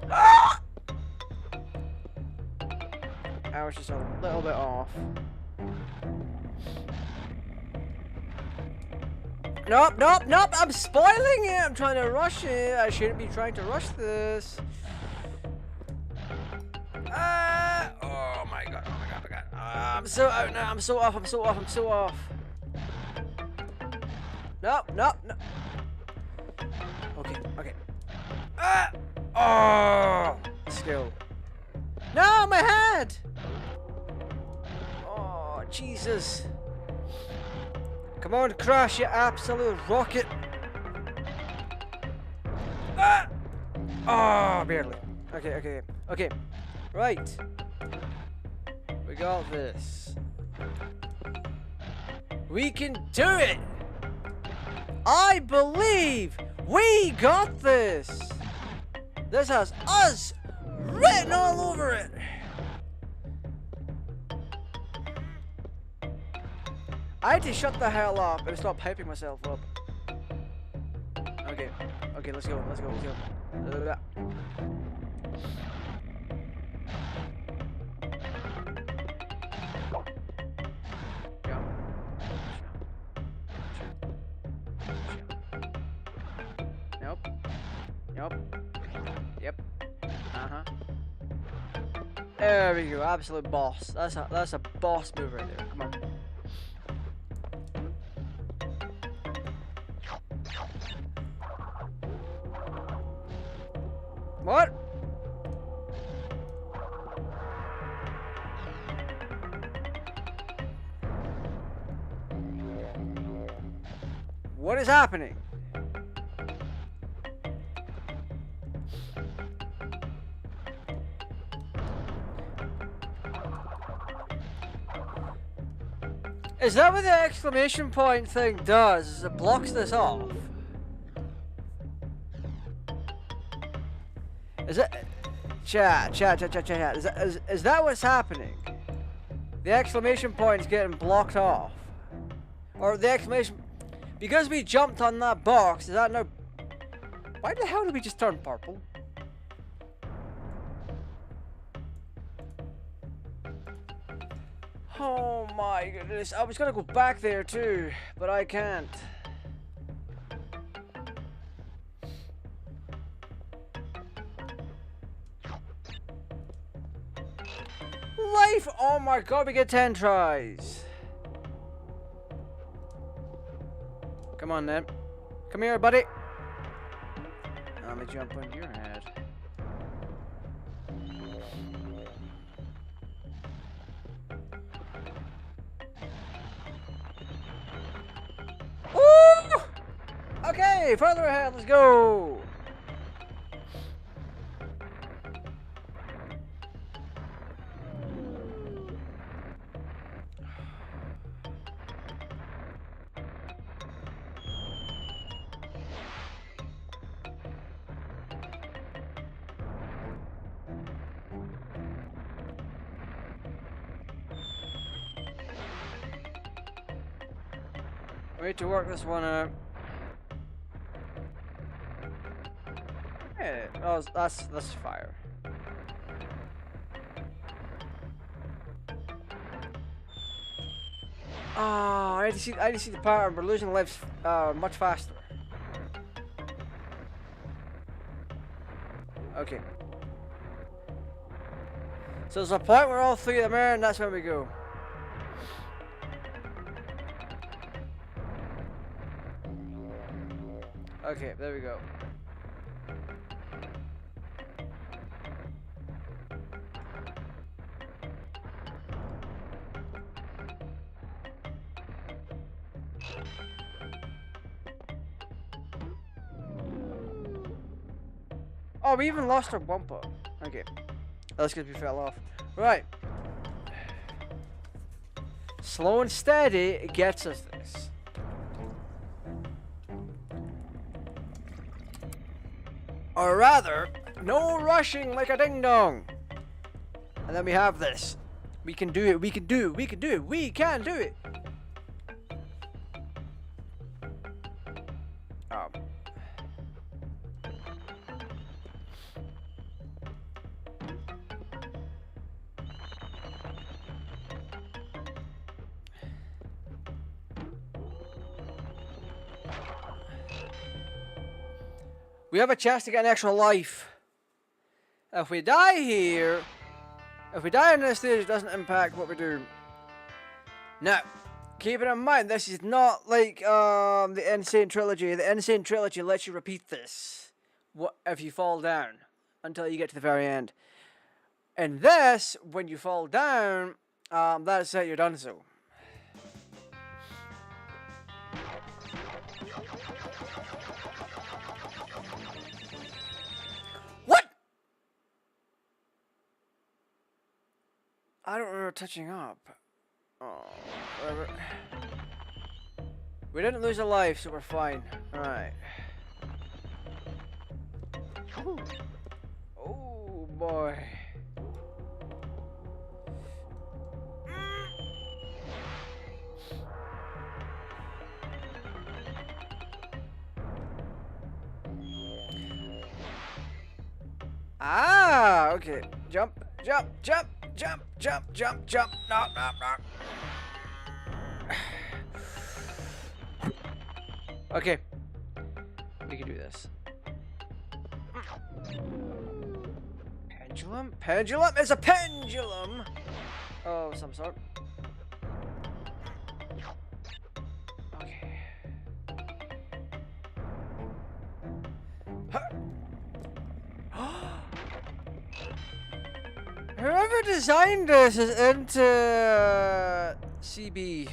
Ah! I was just a little bit off. Nope, nope, nope, I'm spoiling it. I'm trying to rush it. I shouldn't be trying to rush this. Oh my god, oh my god, oh my god. I'm so out now. I'm so off, I'm so off, I'm so off. Nope, nope, no. Okay, okay. Oh, skill. No, my head. Oh, Jesus. Come on, crash, you absolute rocket. Ah! Oh, barely. Okay, okay, okay. Right. We got this. We can do it. I believe we got this. This has us written all over it. I had to shut the hell up and stop hyping myself up. Okay, okay, let's go, let's go, let's go. Nope. Nope. Yep. Uh-huh. There we go, absolute boss. That's a boss move right there. Come on. What? What is happening? Is that what the exclamation point thing does? Is it blocks this off? Is it... Chat. Is that what's happening? The exclamation point is getting blocked off. Or the exclamation... Because we jumped on that box, is that now... Why the hell did we just turn purple? Oh my goodness. I was gonna go back there too, but I can't. Life! Oh my god, we get 10 tries. Come on then. Come here, buddy. Let me jump on your head. Woo! Okay, further ahead, let's go. We need to work this one out. Yeah, oh, that's fire. Oh, I need to see the pattern. We're losing lives much faster. Okay. So there's a point where all three of them are, and that's where we go. Okay, there we go. Oh, we even lost our bumper. Okay. That's because we fell off. Right. Slow and steady gets us this. Or rather, no rushing like a ding-dong. And then we have this. We can do it, we can do it, we can do it, we can do it. Oh. We have a chance to get an extra life. If we die here, if we die in this stage, it doesn't impact what we do. Now, keep it in mind, this is not like the Insane Trilogy. The Insane Trilogy lets you repeat this if you fall down until you get to the very end. And this, when you fall down, that's it, you're done so. I don't remember touching up. Oh, whatever. We didn't lose a life, so we're fine. Alright. Oh boy. Ah, okay. Jump, jump, jump. Jump, jump, jump, jump. Knock, knock, knock. Okay. We can do this. Pendulum? Pendulum? It's a pendulum! Oh, some sort. Okay. Whoever designed this is into CBT.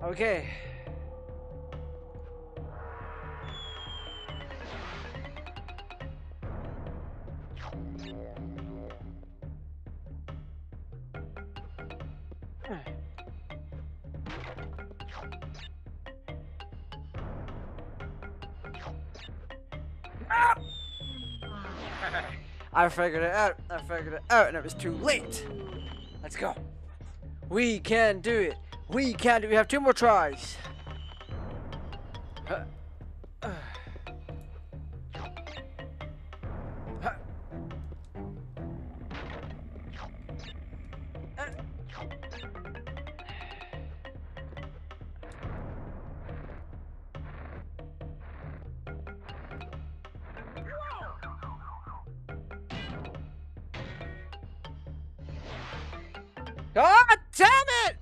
Okay. I figured it out. I figured it out, and it was too late. Let's go. We can do it. We can do it. We have 2 more tries. God damn it!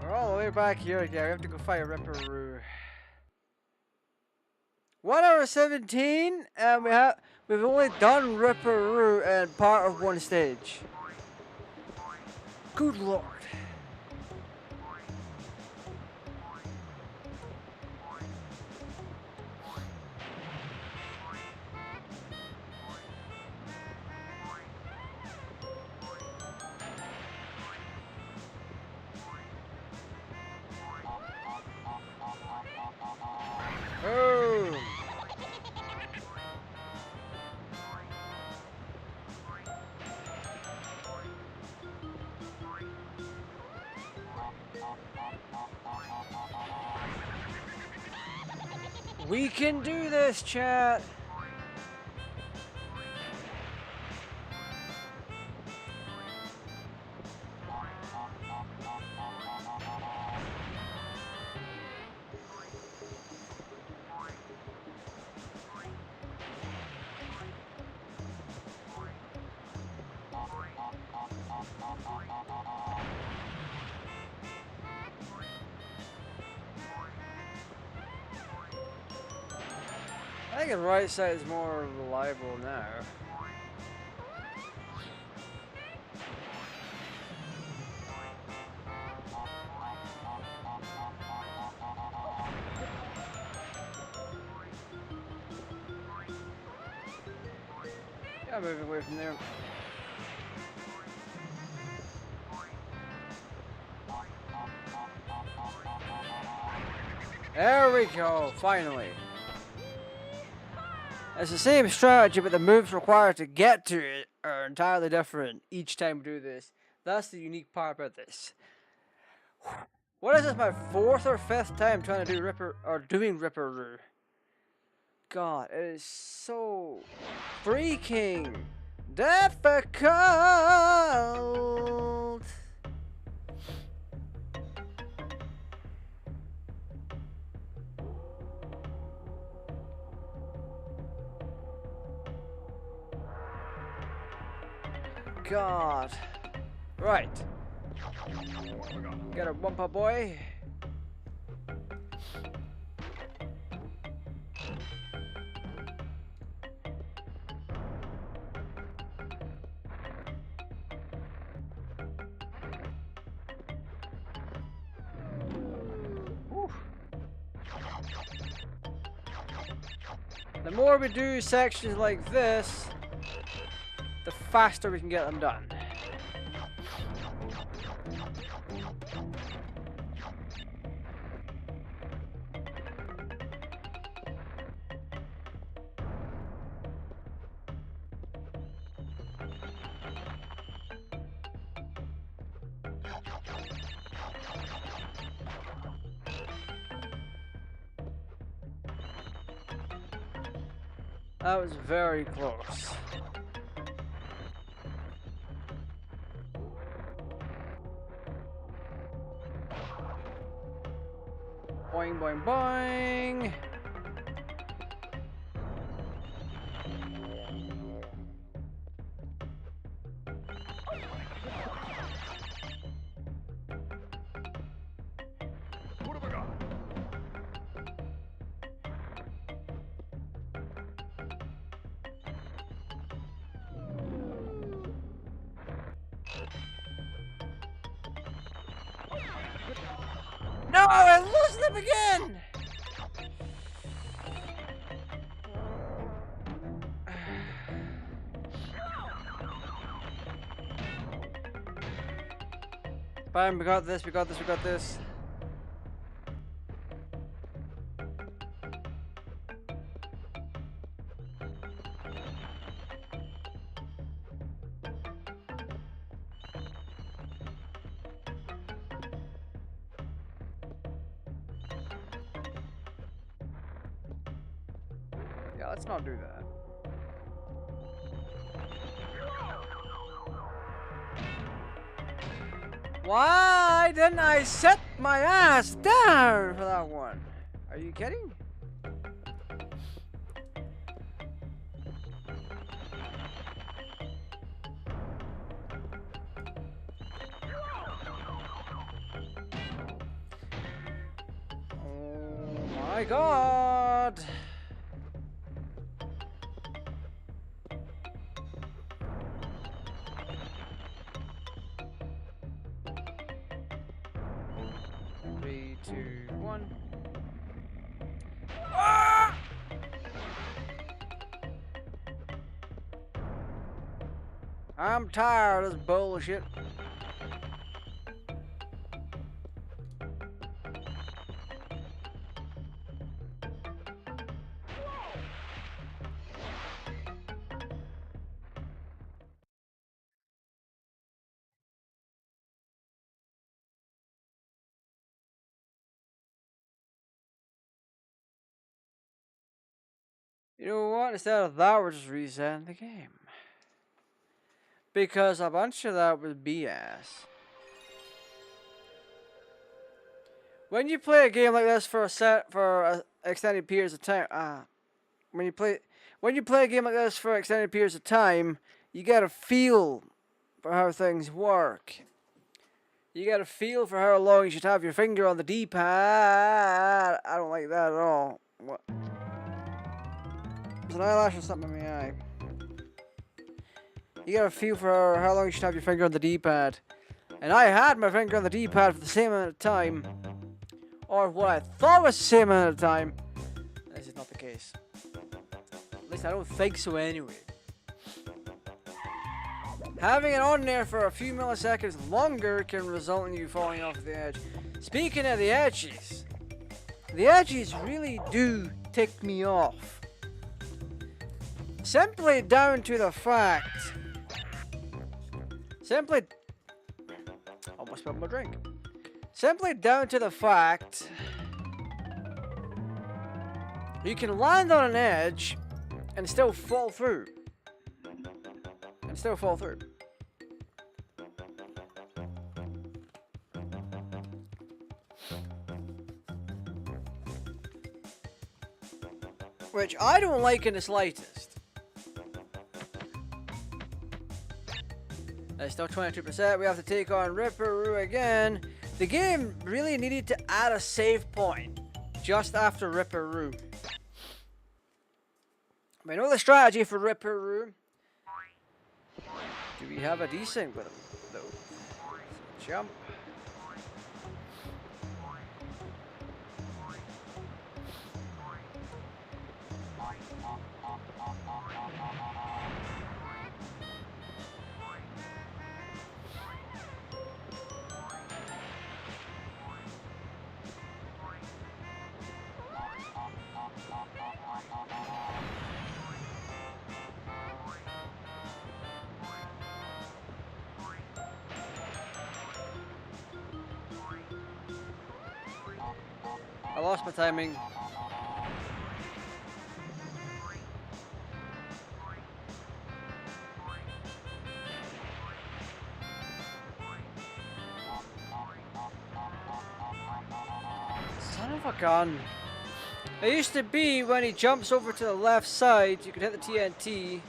We're all the way back here again. We have to go fight a Ripperoo. 1 hour 17, and we've only done Ripperoo and part of 1 stage. Good lord. Boom. We can do this, chat. I think the right side is more reliable now. Yeah, moving away from there. There we go, finally. It's the same strategy, but the moves required to get to it are entirely different each time we do this. That's the unique part about this. What is this, my 4th or 5th time trying to do doing Ripperoo? God, it is so freaking difficult. God. Right. Got a Wumpa boy. The more we do sections like this, the faster we can get them done. That was very close. Boing, boing, boing. No, I lost them again! Fine, we got this, we got this, we got this. Yeah, let's not do that. Why didn't I set my ass down for that one? Are you kidding? Oh my god! Three, two, one. Ah! I'm tired of this bullshit. You know what? Instead of that, we're just resetting the game. Because a bunch of that was BS. When you play a game like this for extended periods of time, when you play a game like this for extended periods of time, you get a feel for how things work. You get a feel for how long you should have your finger on the D-pad. I don't like that at all. What? There's an eyelash or something in my eye. You get a feel for how long you should have your finger on the D-pad. And I had my finger on the D-pad for the same amount of time. Or what I thought was the same amount of time. This is not the case. At least I don't think so anyway. Having it on there for a few milliseconds longer can result in you falling off the edge. Speaking of the edges really do tick me off. Simply down to the fact... Almost spilled my drink. Simply down to the fact... You can land on an edge and still fall through. Which I don't like in the slightest. It's still 22%. We have to take on Ripperoo again. The game really needed to add a save point just after Ripperoo. I know the strategy for Ripperoo. Do we have a decent with him, though? Jump. I lost my timing. Son of a fuck on. It used to be when he jumps over to the left side, you can hit the TNT,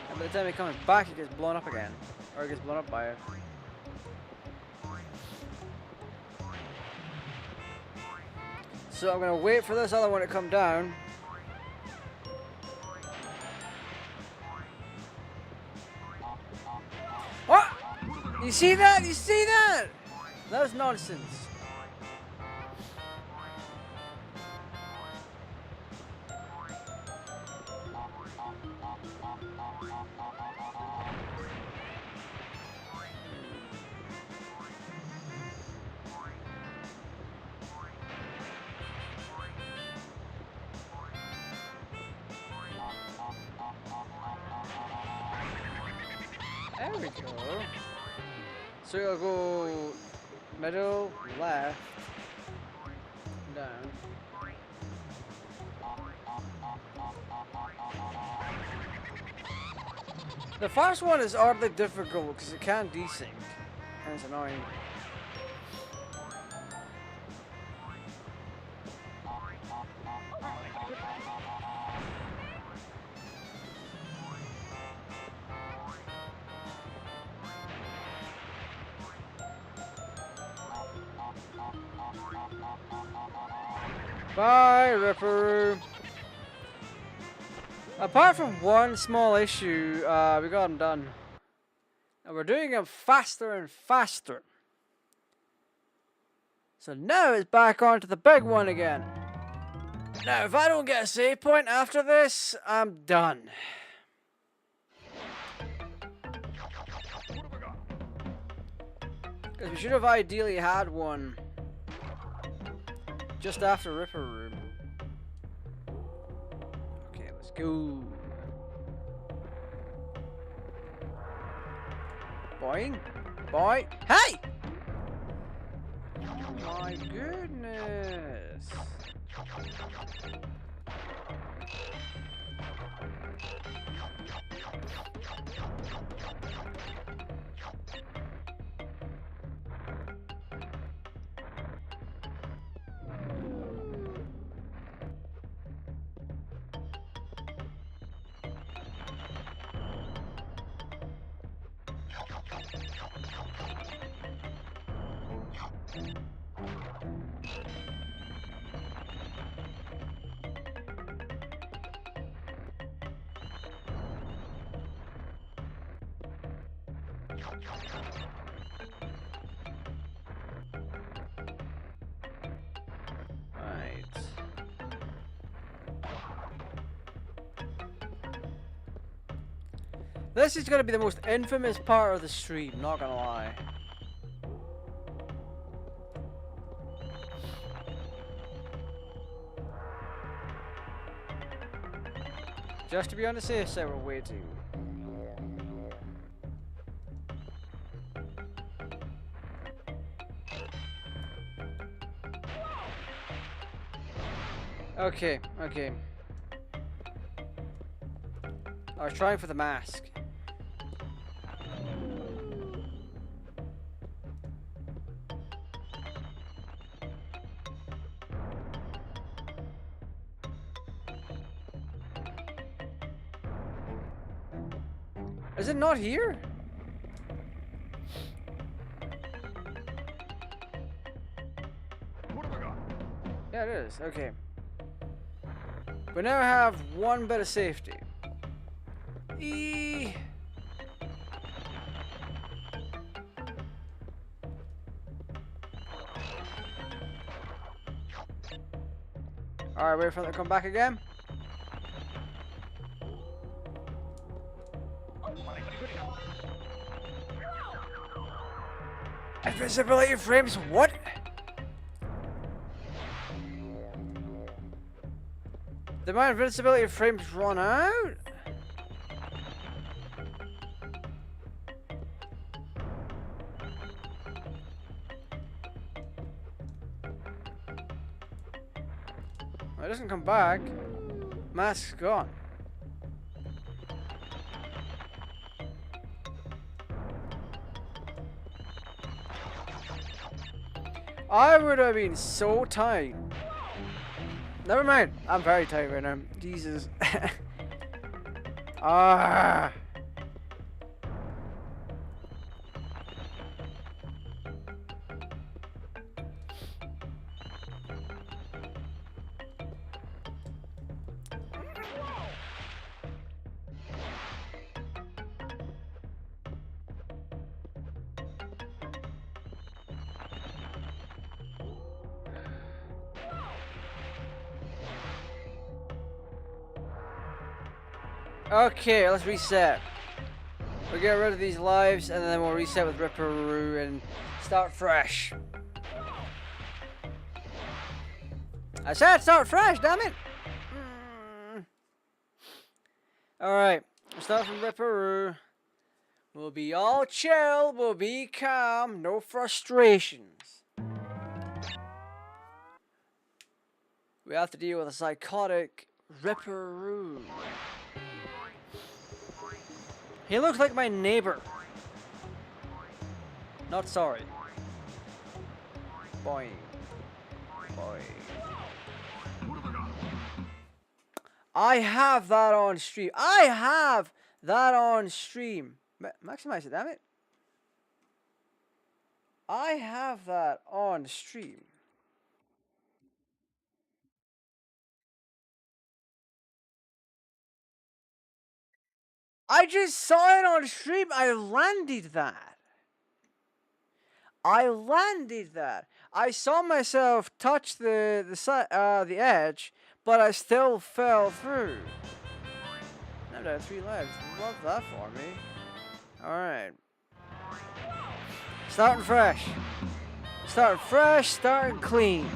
and by the time he comes back, he gets blown up again. Or he gets blown up by it. So I'm gonna wait for this other one to come down. What? You see that? You see that? That was nonsense. There we go. So you'll go middle, left, down. The first one is oddly difficult because it can desync, and it's annoying. Bye, Ripper. Apart from one small issue, we got them done. And we're doing them faster and faster. So now it's back onto the big one again. Now, if I don't get a save point after this, I'm done. Because we should have ideally had one just after Ripper Room. Okay, let's go. Boing. Boing. Hey! Oh my goodness. Right. This is going to be the most infamous part of the stream, not gonna lie. Just to be on the safe side, we're waiting. Okay, okay. I was trying for the mask. Is it not here? Yeah, it is. Okay. We now have one bit of safety. Eee. Alright, wait for them to come back again. Invisibility frames, what? Did my invincibility frames run out? Well, it doesn't come back. Mask's gone. I would have been so tight Never mind. I'm very tired right now. Jesus. Ah. Okay, let's reset. We'll get rid of these lives, and then we'll reset with Ripperoo and start fresh. I said start fresh, damn it! Alright, we'll start from Ripperoo. We'll be all chill, we'll be calm, no frustrations. We have to deal with a psychotic Ripperoo. He looks like my neighbor. Not sorry. Boing. Boing. I have that on stream. I have that on stream. Maximize it, damn it. I have that on stream. I just saw it on stream. I landed that. I saw myself touch the edge, but I still fell through. Now I have 3 lives. Love that for me. Alright. Starting fresh. Starting clean.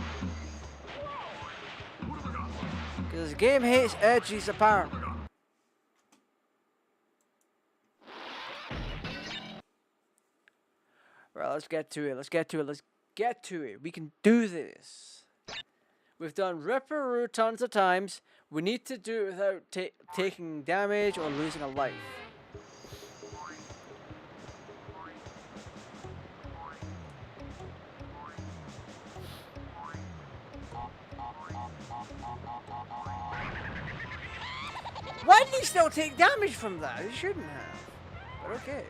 Because the game hates edges apparently. Right, let's get to it. We can do this. We've done Ripperoo tons of times. We need to do it without taking damage or losing a life. Why did he still take damage from that? He shouldn't have. But okay.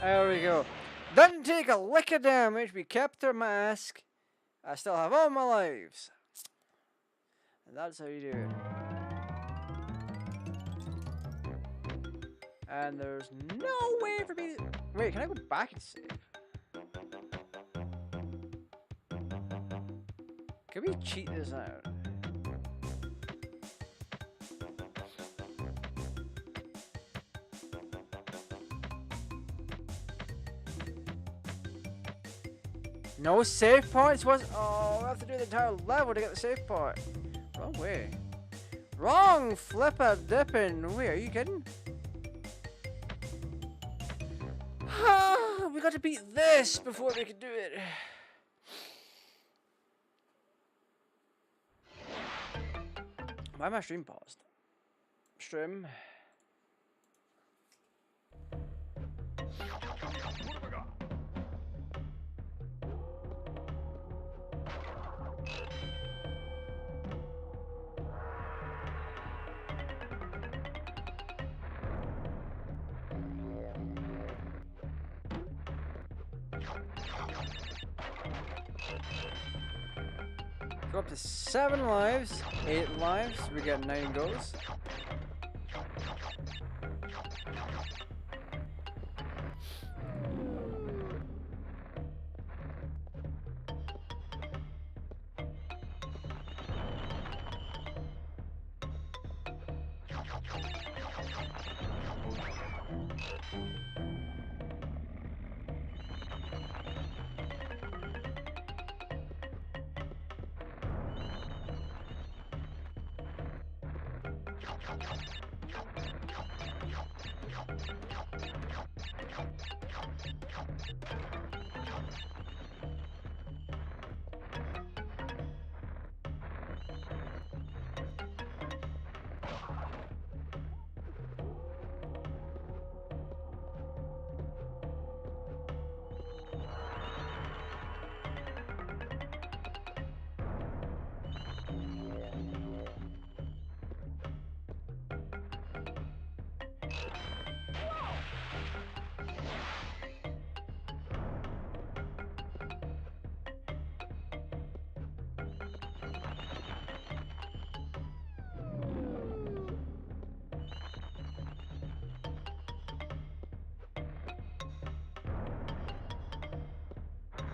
There we go. Didn't take a lick of damage. We kept our mask. I still have all my lives. And that's how you do it. And there's no way for me to... Wait, can I go back and save? Can we cheat this out? No save points? Oh, we have to do the entire level to get the save point. Wrong way. Wrong flipper dipping. Wait, are you kidding? We got to beat this before we can do it. Why am I stream paused? Stream. Go up to 7 lives, 8 lives, we get 9 goes.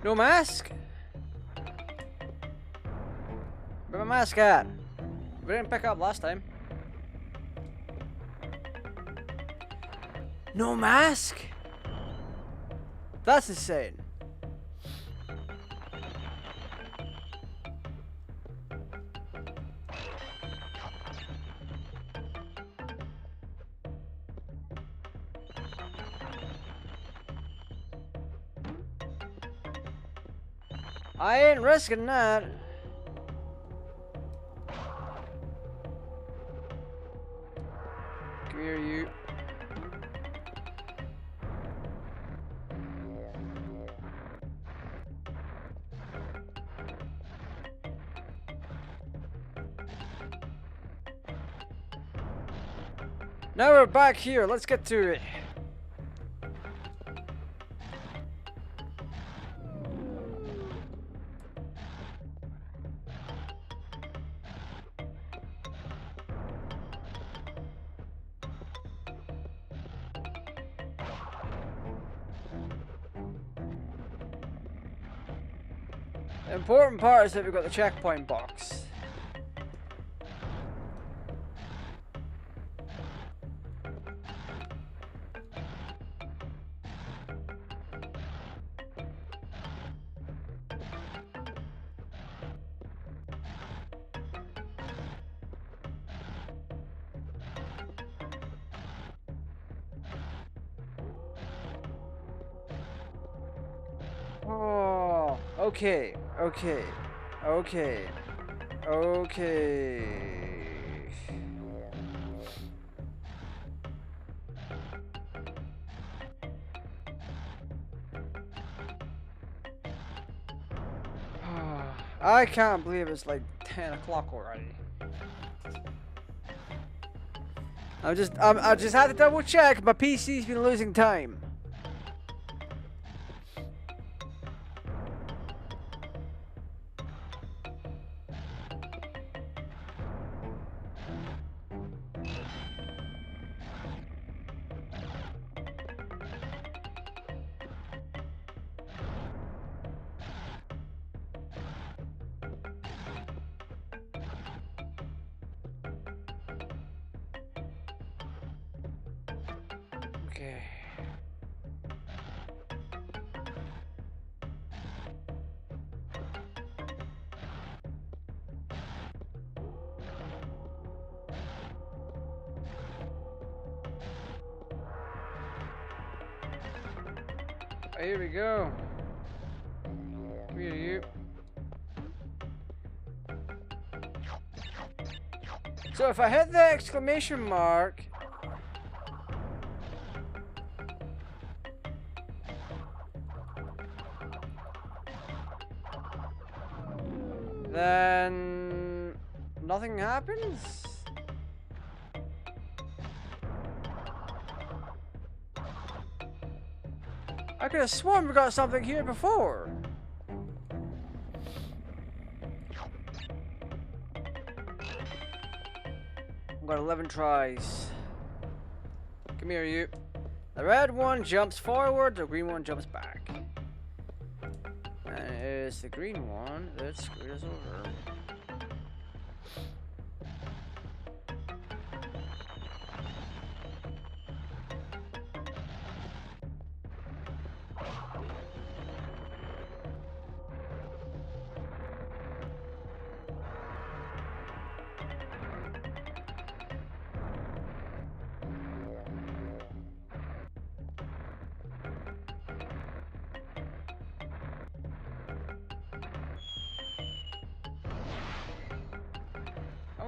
No mask? Where my mask at? We didn't pick up last time. No mask? That's insane. I ain't risking that. Come here, you. Now we're back here. Let's get to it. The important part is that we've got the checkpoint box. Oh, okay, okay, okay, okay. I can't believe it's like 10 o'clock already. I just had to double check. My PC's been losing time. Okay. Here we go. Come here, you. So if I hit the exclamation mark, then nothing happens? I could have sworn we got something here before. I've got 11 tries. Come here, you. The red one jumps forward, the green one jumps back. And it's the green one that screwed us over.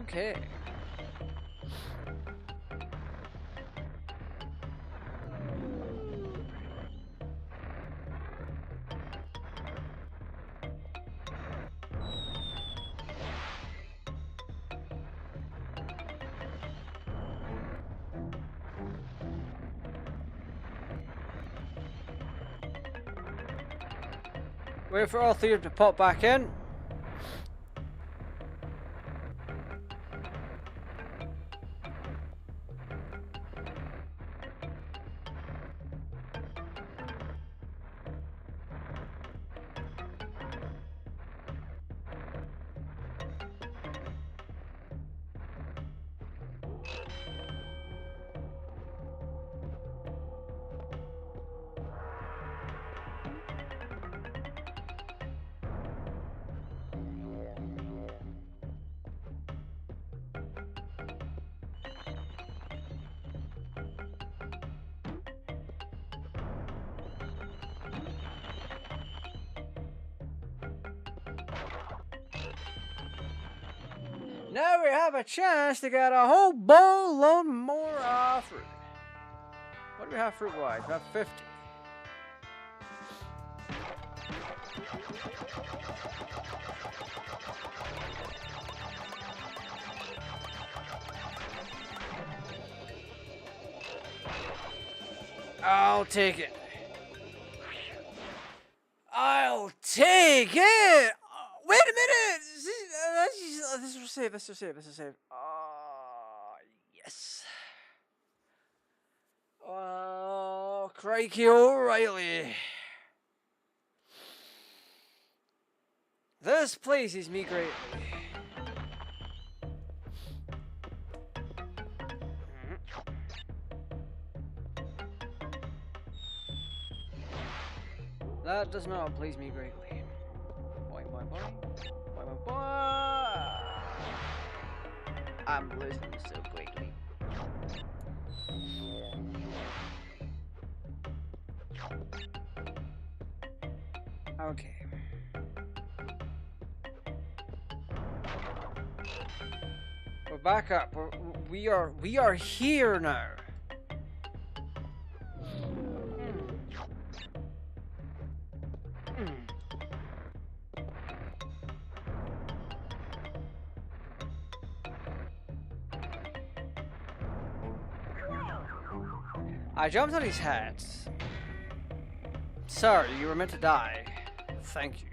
Okay. Wait for all three to pop back in. Now we have a chance to get a whole boatload more fruit. What do we have fruit-wise? We have 50. I'll take it. I'll take it! Wait a minute! This will save, this will save, this will save. Yes. Oh, crikey O'Reilly. This pleases me greatly. That does not please me greatly. Boing, boing, boing. Boing, boing, boing. I'm losing so quickly. Okay. We're back up. We are here now. I jumped on his head. Sorry, you were meant to die. Thank you.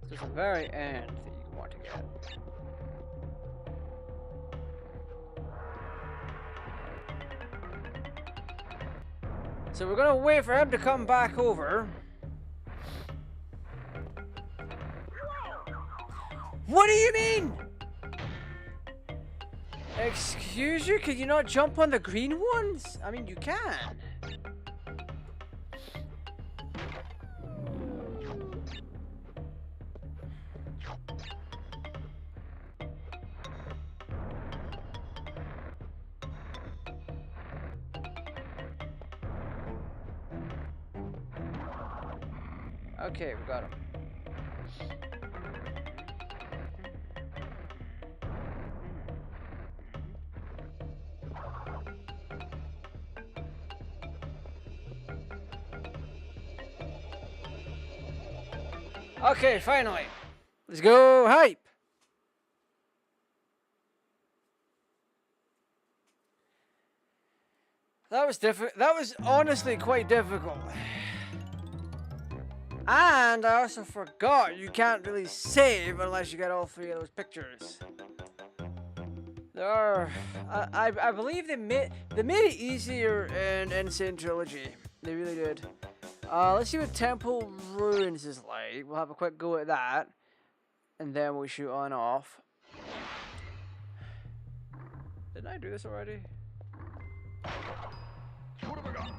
This is the very end that you want to get. So we're gonna wait for him to come back over. What do you mean? Excuse you? Can you not jump on the green ones? I mean, you can. Okay, we got him. Okay, finally. Let's go hype. That was difficult. That was honestly quite difficult. And I also forgot you can't really save unless you get all three of those pictures. There are, I believe they made it easier in Insane Trilogy. They really did. Let's see what Temple Ruins is like. We'll have a quick go at that, and then we'll shoot on off. Didn't I do this already? What have I got?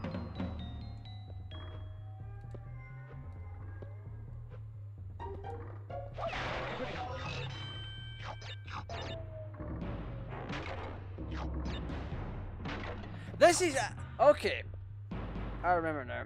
This is okay. I remember now.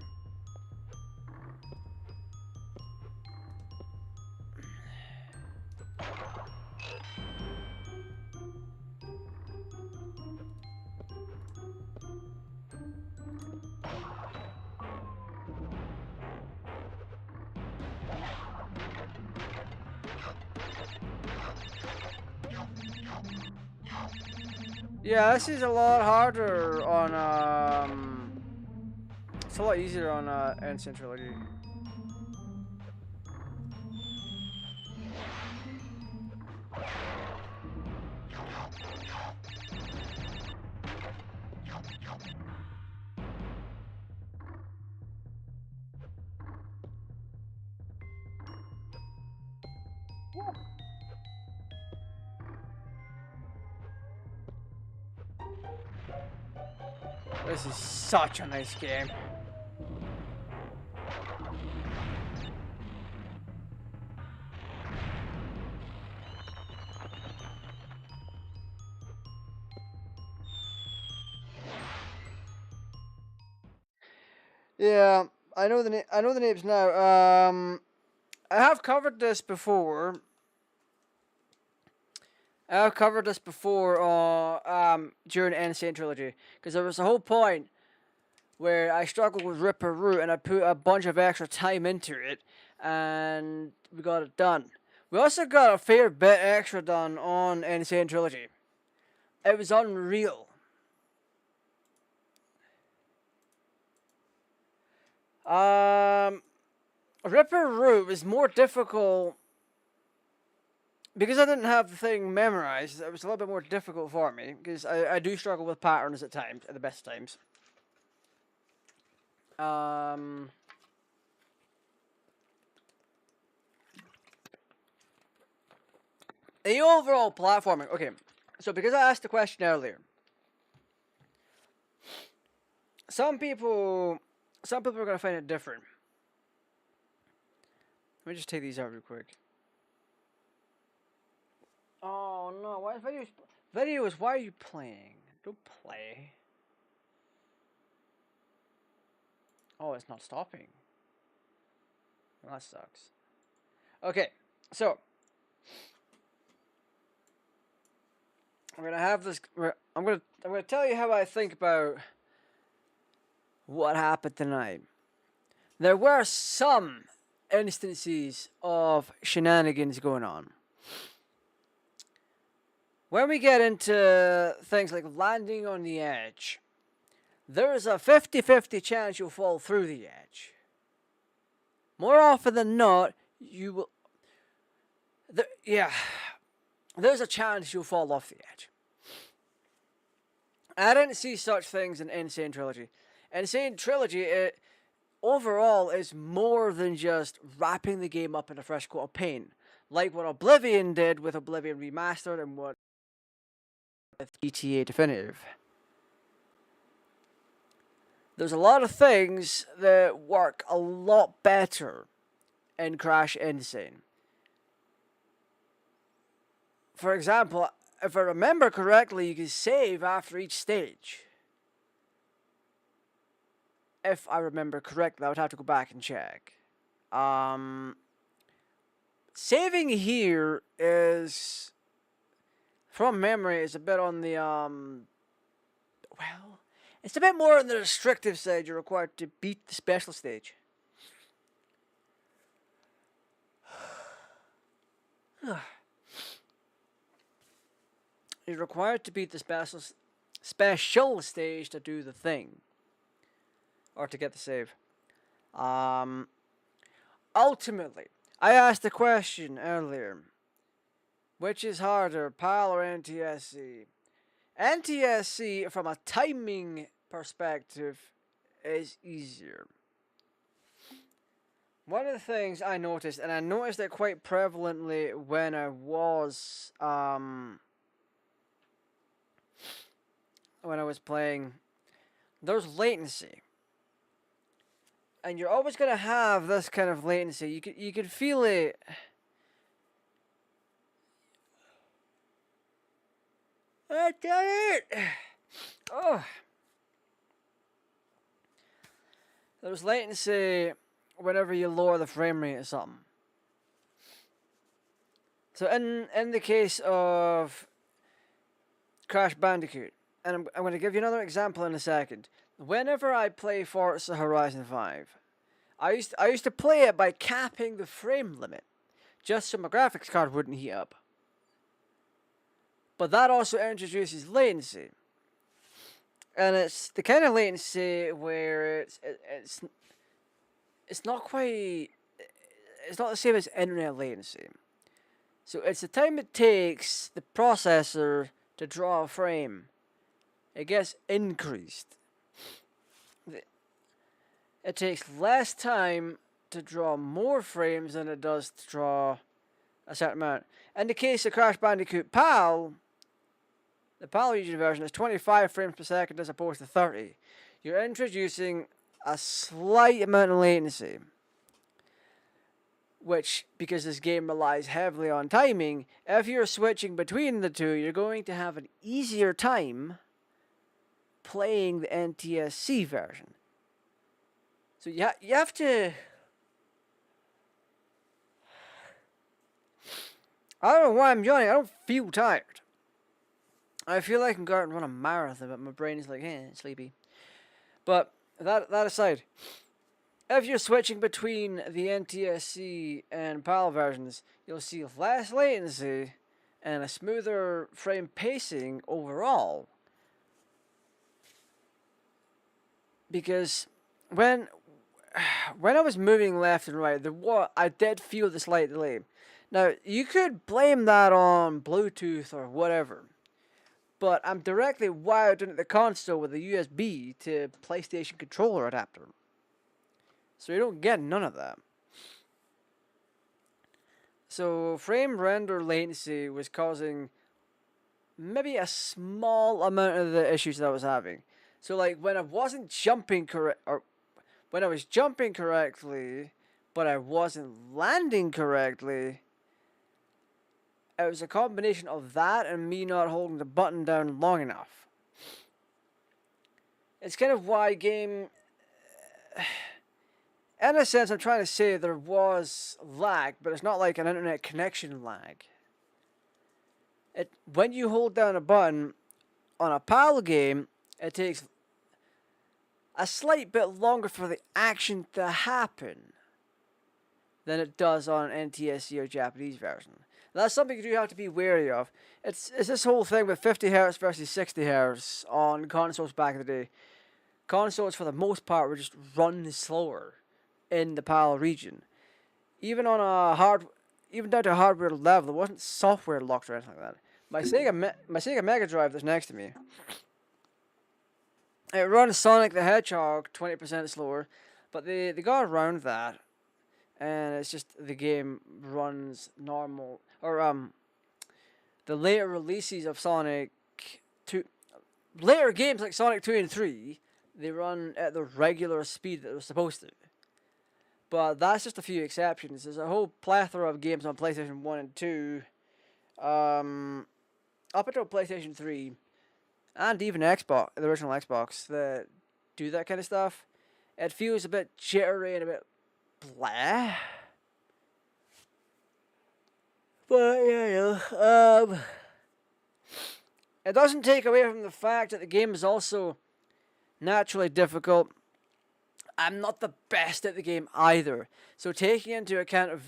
Yeah, this is a lot harder on, it's a lot easier on, Insane Trilogy. This is such a nice game. Yeah, I know the I know the names now. I have covered this before. I've covered this before during Insane Trilogy, because there was a whole point where I struggled with Ripper Root and I put a bunch of extra time into it and we got it done. We also got a fair bit extra done on Insane Trilogy. It was unreal. Ripper Root was more difficult because I didn't have the thing memorized. It was a little bit more difficult for me because I do struggle with patterns at times, at the best times. The overall platforming. Okay, so because I asked the question earlier, some people are gonna find it different. Let me just take these out real quick. Oh no! Why is videos? Why are you playing? Don't play. Oh, it's not stopping. Well, that sucks. Okay, so we're gonna have this. I'm gonna tell you how I think about what happened tonight. There were some instances of shenanigans going on. When we get into things like landing on the edge, there is a 50-50 chance you'll fall through the edge. More often than not, you will. There's a chance you'll fall off the edge. I didn't see such things in Insane Trilogy. Insane Trilogy, overall, is more than just wrapping the game up in a fresh coat of paint, like what Oblivion did with Oblivion Remastered and what with GTA Definitive. There's a lot of things that work a lot better in Crash Insane. For example, if I remember correctly, you can save after each stage. If I remember correctly, I would have to go back and check. Saving here is, from memory, is a bit on the well, it's a bit more on the restrictive side. You're required to beat the special stage. You're required to beat the special stage to do the thing, or to get the save. Ultimately, I asked a question earlier. Which is harder, PAL or NTSC? NTSC, from a timing perspective, is easier. One of the things I noticed, and I noticed it quite prevalently when I was playing, there's latency. And you're always gonna have this kind of latency. You can feel it. I did it! Oh. There's latency whenever you lower the frame rate or something. So in the case of Crash Bandicoot, and I'm going to give you another example in a second. Whenever I play Forza Horizon 5, I used to play it by capping the frame limit, just so my graphics card wouldn't heat up. But that also introduces latency. And it's the kind of latency where it's not quite, it's not the same as internet latency. So it's the time it takes the processor to draw a frame. It gets increased. It takes less time to draw more frames than it does to draw a certain amount. In the case of Crash Bandicoot PAL, the PAL region version is 25 frames per second as opposed to 30. You're introducing a slight amount of latency, which, because this game relies heavily on timing, if you're switching between the two, you're going to have an easier time playing the NTSC version. So you have to. I don't know why I'm yawning. I don't feel tired. I feel like I can go out and run a marathon, but my brain is like, sleepy. But that aside, if you're switching between the NTSC and PAL versions, you'll see less latency and a smoother frame pacing overall. Because when I was moving left and right, I did feel the slight delay. Now, you could blame that on Bluetooth or whatever, but I'm directly wired into the console with a USB to PlayStation controller adapter. So you don't get none of that. So frame render latency was causing maybe a small amount of the issues that I was having. So like when I wasn't jumping correct, or when I was jumping correctly, but I wasn't landing correctly, it was a combination of that and me not holding the button down long enough. It's kind of why game... In a sense, I'm trying to say there was lag, but it's not like an internet connection lag. When you hold down a button on a PAL game, it takes a slight bit longer for the action to happen than it does on an NTSC or Japanese version. That's something you do have to be wary of. It's this whole thing with 50 Hz versus 60 Hz on consoles back in the day. Consoles, for the most part, were just run slower in the PAL region. Even on even down to a hardware level, it wasn't software locked or anything like that. My Sega Mega Drive that's next to me, it runs Sonic the Hedgehog 20% slower, but they got around that, and it's just the game runs normal. Or the later releases of Sonic 2, later games like Sonic 2 and 3, they run at the regular speed that they're supposed to. But that's just a few exceptions. There's a whole plethora of games on PlayStation 1 and 2, up until PlayStation 3, and even Xbox, the original Xbox, that do that kind of stuff. It feels a bit jittery and a bit blah. But, it doesn't take away from the fact that the game is also naturally difficult. I'm not the best at the game either. So taking into account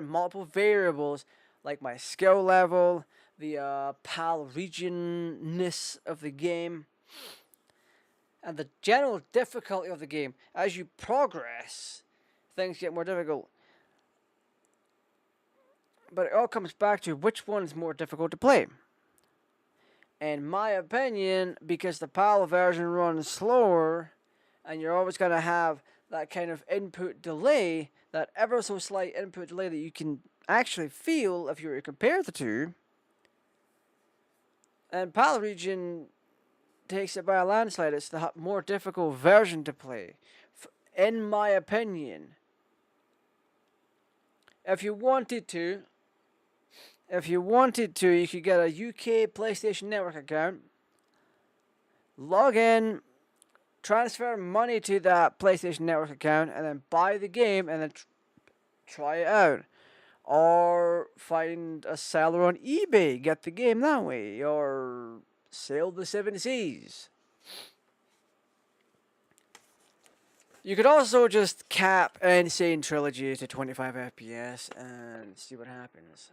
multiple variables like my skill level, the PAL region-ness of the game, and the general difficulty of the game, as you progress, things get more difficult. But it all comes back to which one is more difficult to play. In my opinion, because the PAL version runs slower, and you're always going to have that kind of input delay, that ever so slight input delay that you can actually feel if you were to compare the two. And PAL region takes it by a landslide. It's the more difficult version to play, in my opinion. If you wanted to, you could get a UK PlayStation Network account, log in, transfer money to that PlayStation Network account, and then buy the game and then try it out. Or find a seller on eBay, get the game that way, or sail the 7 seas. You could also just cap Insane Trilogy to 25 FPS and see what happens.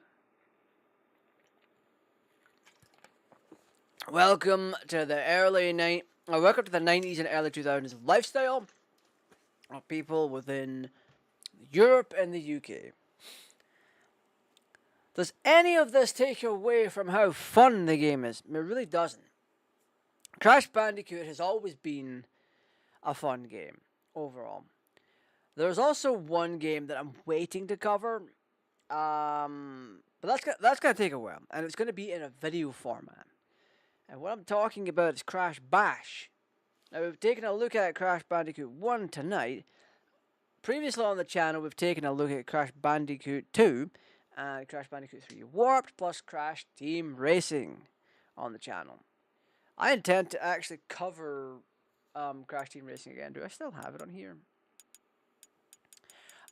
Welcome to the welcome to the 90s and early 2000s lifestyle of people within Europe and the UK. Does any of this take away from how fun the game is? It really doesn't. Crash Bandicoot has always been a fun game, overall. There's also one game that I'm waiting to cover, but that's going to take a while, and it's going to be in a video format. And what I'm talking about is Crash Bash. Now, we've taken a look at Crash Bandicoot 1 tonight. Previously on the channel, we've taken a look at Crash Bandicoot 2 and Crash Bandicoot 3 Warped, plus Crash Team Racing on the channel. I intend to actually cover Crash Team Racing again. Do I still have it on here?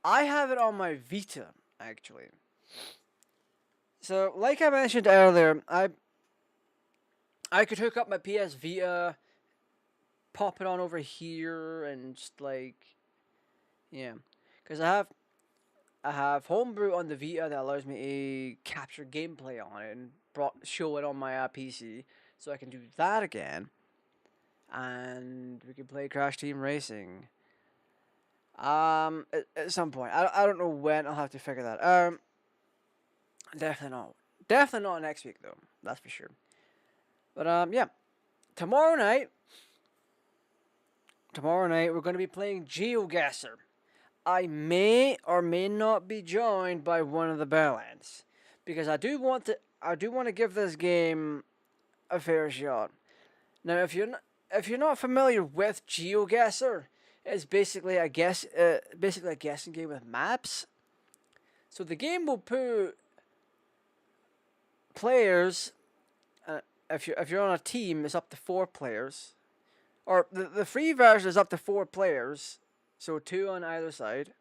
I have it on my Vita, actually. So, like I mentioned earlier, I could hook up my PS Vita, pop it on over here, and just like, yeah, because I have Homebrew on the Vita that allows me to capture gameplay on it and show it on my PC, so I can do that again, and we can play Crash Team Racing. At some point, I don't know when. I'll have to figure that. Definitely not next week though. That's for sure. But yeah, tomorrow night we're going to be playing GeoGuessr. I may or may not be joined by one of the Belllands, because I do want to give this game a fair shot. Now, if you're not familiar with GeoGuessr, it's basically a guessing game with maps. So the game will put players. If you're on a team, it's up to 4 players, or the free version is up to 4 players, so 2 on either side.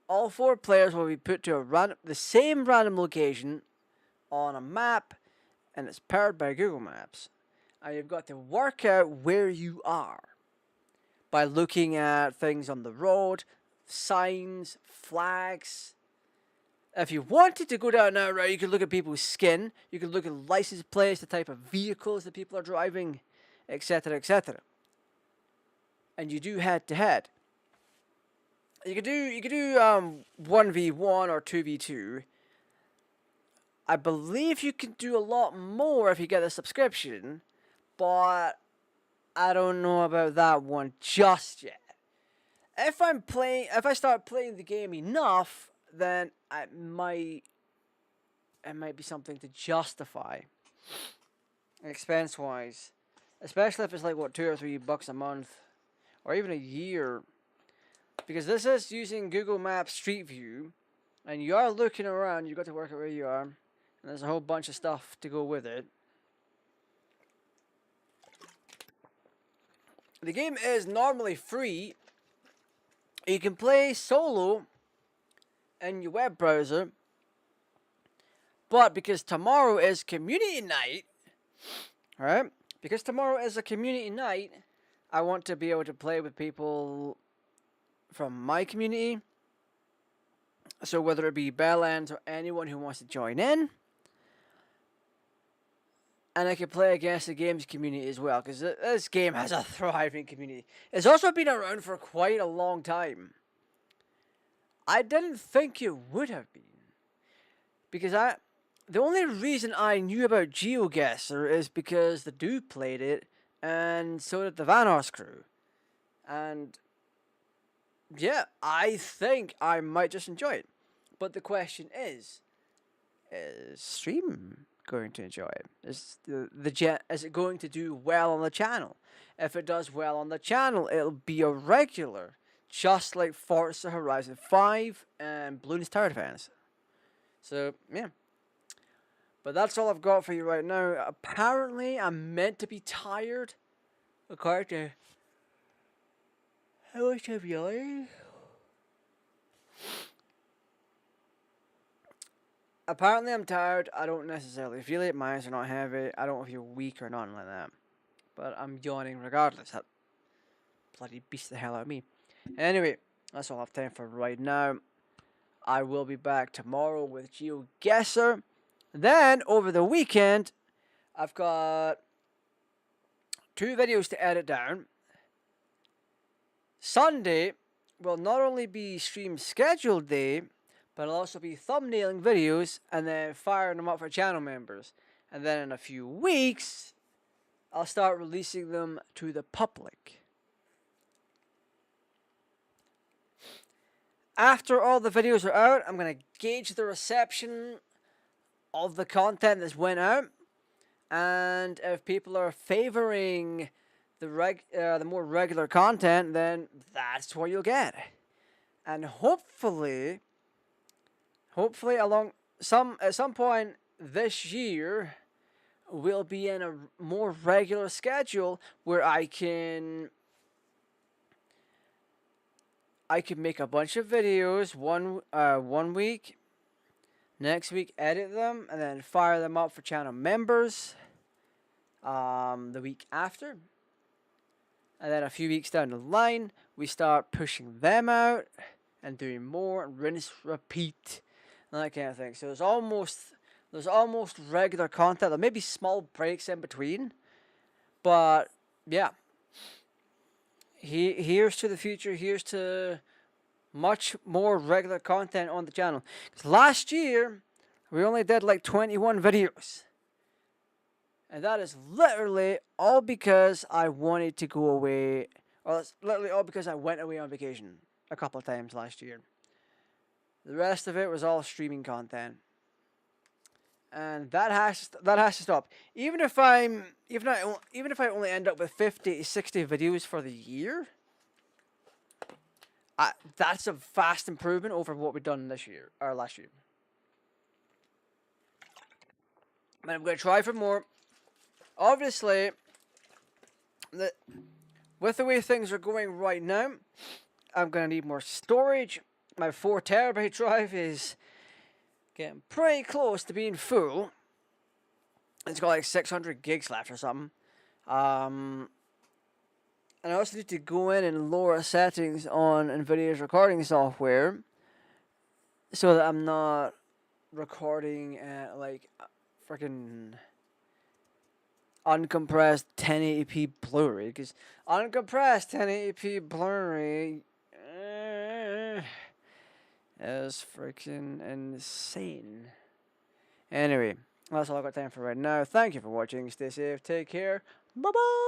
All 4 players will be put to the same random location on a map, and it's powered by Google Maps. And you've got to work out where you are by looking at things on the road, signs, flags. If you wanted to go down that route, you could look at people's skin, you could look at license plates, the type of vehicles that people are driving, etc., etc. And you do head to head. You could do 1v1 or 2v2. I believe you can do a lot more if you get a subscription, but I don't know about that one just yet. If I start playing the game enough, then it might be something to justify expense-wise, especially if it's like what, $2 or $3 a month, or even a year, because this is using Google Maps Street View, and you are looking around. You've got to work out where you are, and there's a whole bunch of stuff to go with it. The game is normally free. You can play solo in your web browser, but because tomorrow is community night, alright? Because tomorrow is a community night, I want to be able to play with people from my community. So whether it be Belllands or anyone who wants to join in, and I can play against the game's community as well, because this game has a thriving community. It's also been around for quite a long time. I didn't think it would have been, because the only reason I knew about GeoGuessr is because the dude played it, and so did the Vanos crew. And yeah, I think I might just enjoy it. But the question is Stream going to enjoy it? Is it going to do well on the channel? If it does well on the channel, it'll be a regular, just like Forza Horizon 5 and Bloons Tower Defense. So yeah. But that's all I've got for you right now. Apparently, I'm meant to be tired, according to how much I've yelled. Apparently, I'm tired. I don't necessarily feel it. My eyes are not heavy. I don't feel weak or nothing like that. But I'm yawning regardless. That bloody beats the hell out of me. Anyway, that's all I have time for right now. I will be back tomorrow with GeoGuessr. Then, over the weekend, I've got 2 videos to edit down. Sunday will not only be stream scheduled day, but it'll also be thumbnailing videos and then firing them up for channel members. And then in a few weeks, I'll start releasing them to the public. After all the videos are out, I'm going to gauge the reception of the content that's went out, and if people are favoring the more regular content, then that's what you'll get. And hopefully at some point this year, will be in a more regular schedule where I can make a bunch of videos one week, next week edit them, and then fire them up for channel members the week after. And then a few weeks down the line, we start pushing them out and doing more, and rinse, repeat, and that kind of thing. So there's almost regular content. There may be small breaks in between, but yeah. Here's to the future. Here's to much more regular content on the channel. 'Cause last year, we only did like 21 videos. And that is literally all because I wanted to go away. Well, it's literally all because I went away on vacation a couple of times last year. The rest of it was all streaming content. And that has to stop. Even if I only end up with 50 to 60 videos for the year, that's a vast improvement over what we've done this year or last year. And I'm going to try for more. Obviously, with the way things are going right now, I'm going to need more storage. My 4 terabyte drive is getting pretty close to being full. It's got like 600 gigs left or something. And I also need to go in and lower settings on NVIDIA's recording software so that I'm not recording at like freaking uncompressed 1080p Blu-ray, because uncompressed 1080p Blu-ray is freaking insane. Anyway, that's all I got time for right now. Thank you for watching. Stay safe. Take care. Bye-bye.